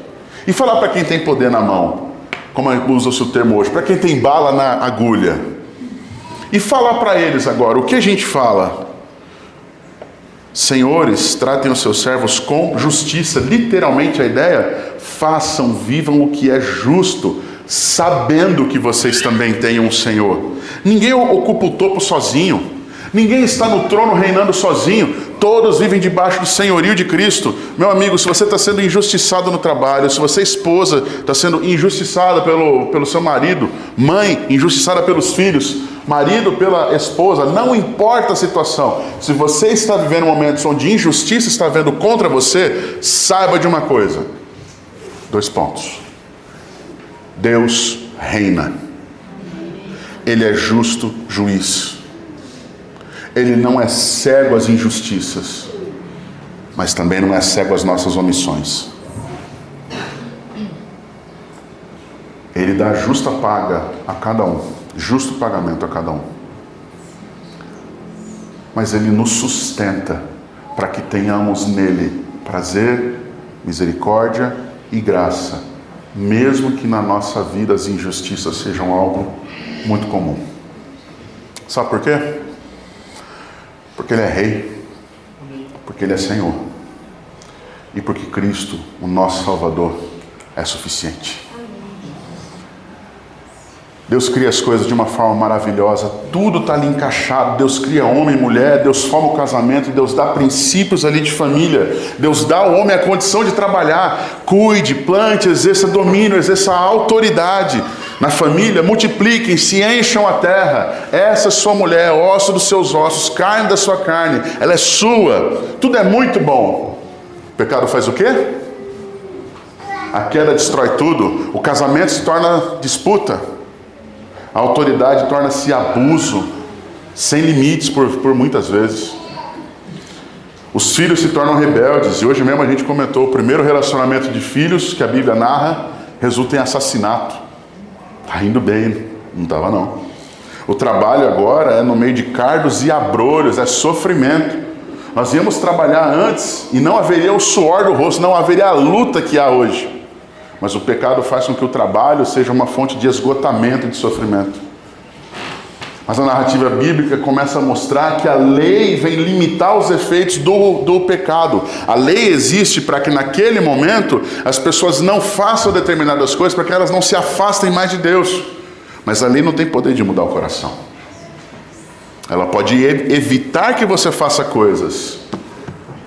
E falar para quem tem poder na mão? Como usa-se o termo hoje, para quem tem bala na agulha. E falar para eles agora, o que a gente fala? Senhores, tratem os seus servos com justiça. Literalmente a ideia, façam, vivam o que é justo, sabendo que vocês também têm um Senhor. Ninguém ocupa o topo sozinho. Ninguém está no trono reinando sozinho. Todos vivem debaixo do senhorio de Cristo. Meu amigo, se você está sendo injustiçado no trabalho, se você, esposa, está sendo injustiçada pelo seu marido, mãe, injustiçada pelos filhos, marido pela esposa, não importa a situação. Se você está vivendo momentos onde injustiça está vendo contra você, saiba de uma coisa. 2 pontos. Deus reina. Ele é justo juiz. Ele não é cego às injustiças, mas também não é cego às nossas omissões. Ele dá justa paga a cada um, justo pagamento a cada um. Mas Ele nos sustenta para que tenhamos nele prazer, misericórdia e graça, mesmo que na nossa vida as injustiças sejam algo muito comum. Sabe por quê? Porque Ele é Rei, porque Ele é Senhor e porque Cristo, o nosso Salvador, é suficiente. Deus cria as coisas de uma forma maravilhosa, tudo está ali encaixado. Deus cria homem e mulher, Deus forma o casamento, Deus dá princípios ali de família, Deus dá ao homem a condição de trabalhar, cuide, plante, exerça domínio, exerça autoridade na família, multipliquem, se encham a terra. Essa é sua mulher, osso dos seus ossos, carne da sua carne, ela é sua, tudo é muito bom. O pecado faz o quê? A queda destrói tudo, o casamento se torna disputa. A autoridade torna-se abuso, sem limites por muitas vezes. Os filhos se tornam rebeldes, e hoje mesmo a gente comentou, o primeiro relacionamento de filhos que a Bíblia narra, resulta em assassinato. Está indo bem, não estava não. O trabalho agora é no meio de cardos e abrolhos, é sofrimento. Nós íamos trabalhar antes e não haveria o suor do rosto, não haveria a luta que há hoje. Mas o pecado faz com que o trabalho seja uma fonte de esgotamento e de sofrimento. Mas a narrativa bíblica começa a mostrar que a lei vem limitar os efeitos do pecado. A lei existe para que naquele momento as pessoas não façam determinadas coisas, para que elas não se afastem mais de Deus. Mas a lei não tem poder de mudar o coração. Ela pode evitar que você faça coisas,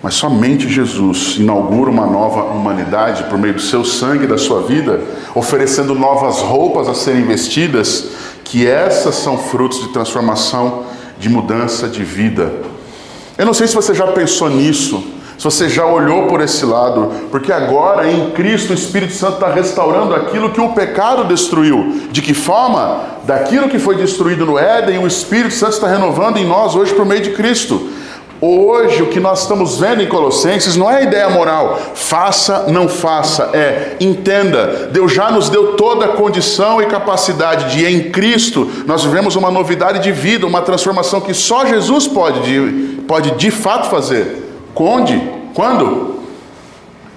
mas somente Jesus inaugura uma nova humanidade por meio do seu sangue e da sua vida, oferecendo novas roupas a serem vestidas, que essas são frutos de transformação, de mudança de vida. Eu não sei se você já pensou nisso, se você já olhou por esse lado, porque agora em Cristo o Espírito Santo está restaurando aquilo que o pecado destruiu. De que forma? Daquilo que foi destruído no Éden, o Espírito Santo está renovando em nós hoje por meio de Cristo. Hoje, o que nós estamos vendo em Colossenses não é ideia moral, faça, não faça, entenda, Deus já nos deu toda a condição e capacidade de, em Cristo, nós vivemos uma novidade de vida, uma transformação que só Jesus pode de fato fazer. Quando?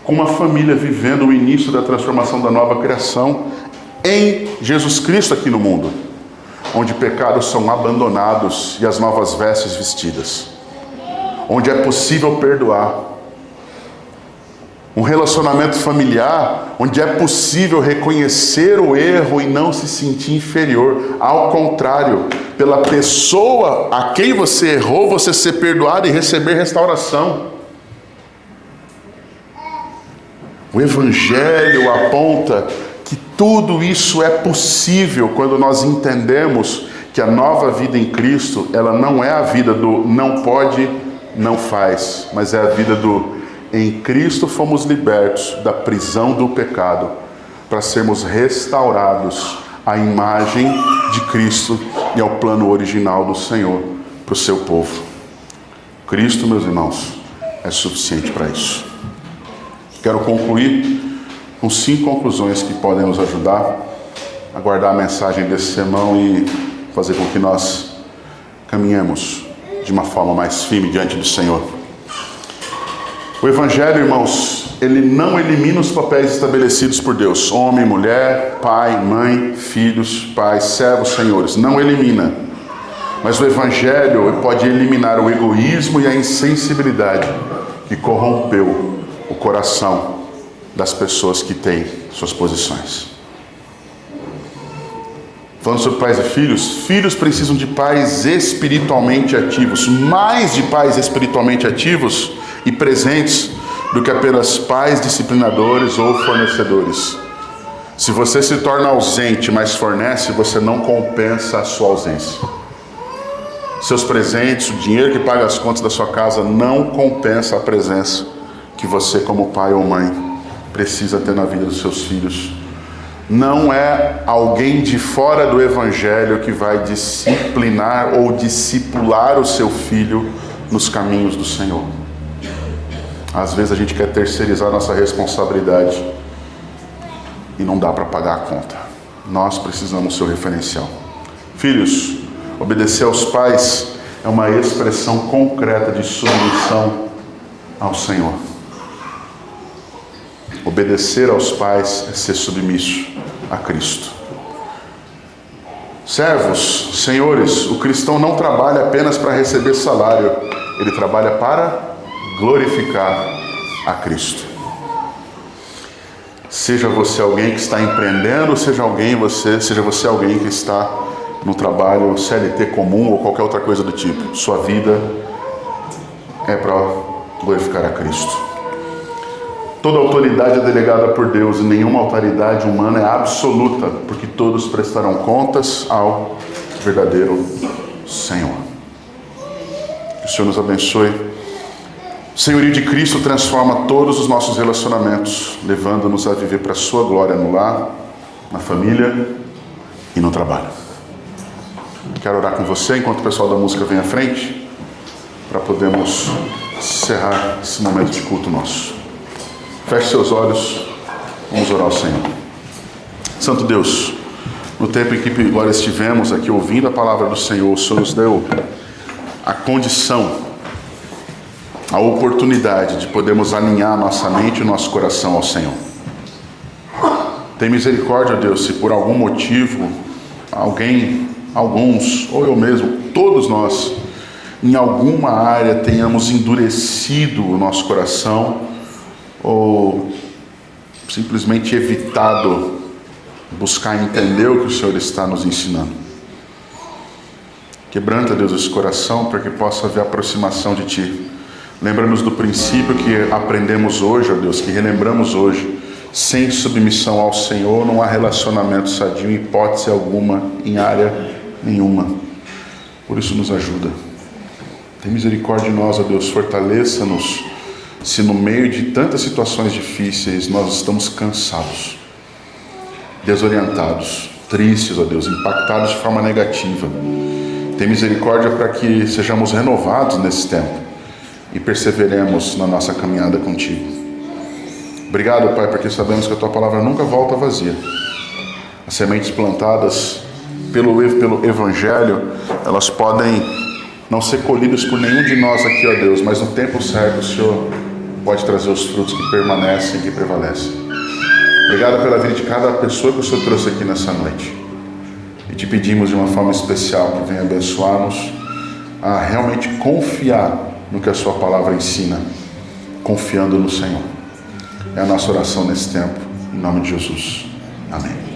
Com uma família vivendo o início da transformação da nova criação em Jesus Cristo aqui no mundo, onde pecados são abandonados e as novas vestes vestidas. Onde é possível perdoar, um relacionamento familiar, onde é possível reconhecer o erro e não se sentir inferior, ao contrário, pela pessoa a quem você errou, você ser perdoado e receber restauração. O Evangelho aponta que tudo isso é possível quando nós entendemos que a nova vida em Cristo, ela não é a vida do não pode, não faz, mas é a vida do em Cristo fomos libertos da prisão do pecado para sermos restaurados à imagem de Cristo e ao plano original do Senhor para o seu povo. Cristo, meus irmãos, é suficiente para isso. Quero concluir com 5 conclusões que podem nos ajudar a guardar a mensagem desse sermão e fazer com que nós caminhemos de uma forma mais firme diante do Senhor. O Evangelho, irmãos, ele não elimina os papéis estabelecidos por Deus. Homem, mulher, pai, mãe, filhos, pais, servos, senhores. Não elimina. Mas o Evangelho pode eliminar o egoísmo e a insensibilidade que corrompeu o coração das pessoas que têm suas posições. Falando sobre pais e filhos, filhos precisam de pais espiritualmente ativos, mais de pais espiritualmente ativos e presentes do que apenas pais disciplinadores ou fornecedores. Se você se torna ausente, mas fornece, você não compensa a sua ausência. Seus presentes, o dinheiro que paga as contas da sua casa, não compensa a presença que você, como pai ou mãe, precisa ter na vida dos seus filhos. Não é alguém de fora do Evangelho que vai disciplinar ou discipular o seu filho nos caminhos do Senhor. Às vezes a gente quer terceirizar nossa responsabilidade e não dá para pagar a conta. Nós precisamos do seu referencial. Filhos, obedecer aos pais é uma expressão concreta de submissão ao Senhor. Obedecer aos pais é ser submisso a Cristo. Servos, senhores, o cristão não trabalha apenas para receber salário, ele trabalha para glorificar a Cristo. Seja você alguém que está empreendendo, seja você alguém que está no trabalho CLT comum ou qualquer outra coisa do tipo. Sua vida é para glorificar a Cristo. Toda autoridade é delegada por Deus e nenhuma autoridade humana é absoluta, porque todos prestarão contas ao verdadeiro Senhor. Que o Senhor nos abençoe. O senhorio de Cristo transforma todos os nossos relacionamentos, levando-nos a viver para a sua glória no lar, na família e no trabalho. Quero orar com você enquanto o pessoal da música vem à frente, para podermos encerrar esse momento de culto nosso. Feche seus olhos, vamos orar ao Senhor. Santo Deus, no tempo em que agora estivemos aqui ouvindo a palavra do Senhor, o Senhor nos deu a condição, a oportunidade de podermos alinhar nossa mente e nosso coração ao Senhor. Tem misericórdia, Deus, se por algum motivo, alguns, ou eu mesmo, todos nós, em alguma área tenhamos endurecido o nosso coração, ou simplesmente evitado buscar entender o que o Senhor está nos ensinando. Quebranta, Deus, esse coração para que possa haver aproximação de Ti. Lembra-nos do princípio que aprendemos hoje, ó Deus, que relembramos hoje. Sem submissão ao Senhor não há relacionamento sadio, em hipótese alguma, em área nenhuma. Por isso nos ajuda. Tem misericórdia de nós, ó Deus, fortaleça-nos. Se no meio de tantas situações difíceis nós estamos cansados, desorientados, tristes, ó Deus, impactados de forma negativa, tem misericórdia para que sejamos renovados nesse tempo e perseveremos na nossa caminhada contigo. Obrigado, Pai, porque sabemos que a Tua palavra nunca volta vazia. As sementes plantadas pelo Evangelho, elas podem não ser colhidas por nenhum de nós aqui, ó Deus, mas no tempo certo o Senhor pode trazer os frutos que permanecem, que prevalecem. Obrigado pela vida de cada pessoa que o Senhor trouxe aqui nessa noite. E te pedimos de uma forma especial que venha abençoar-nos a realmente confiar no que a Sua palavra ensina, confiando no Senhor. É a nossa oração nesse tempo, em nome de Jesus. Amém.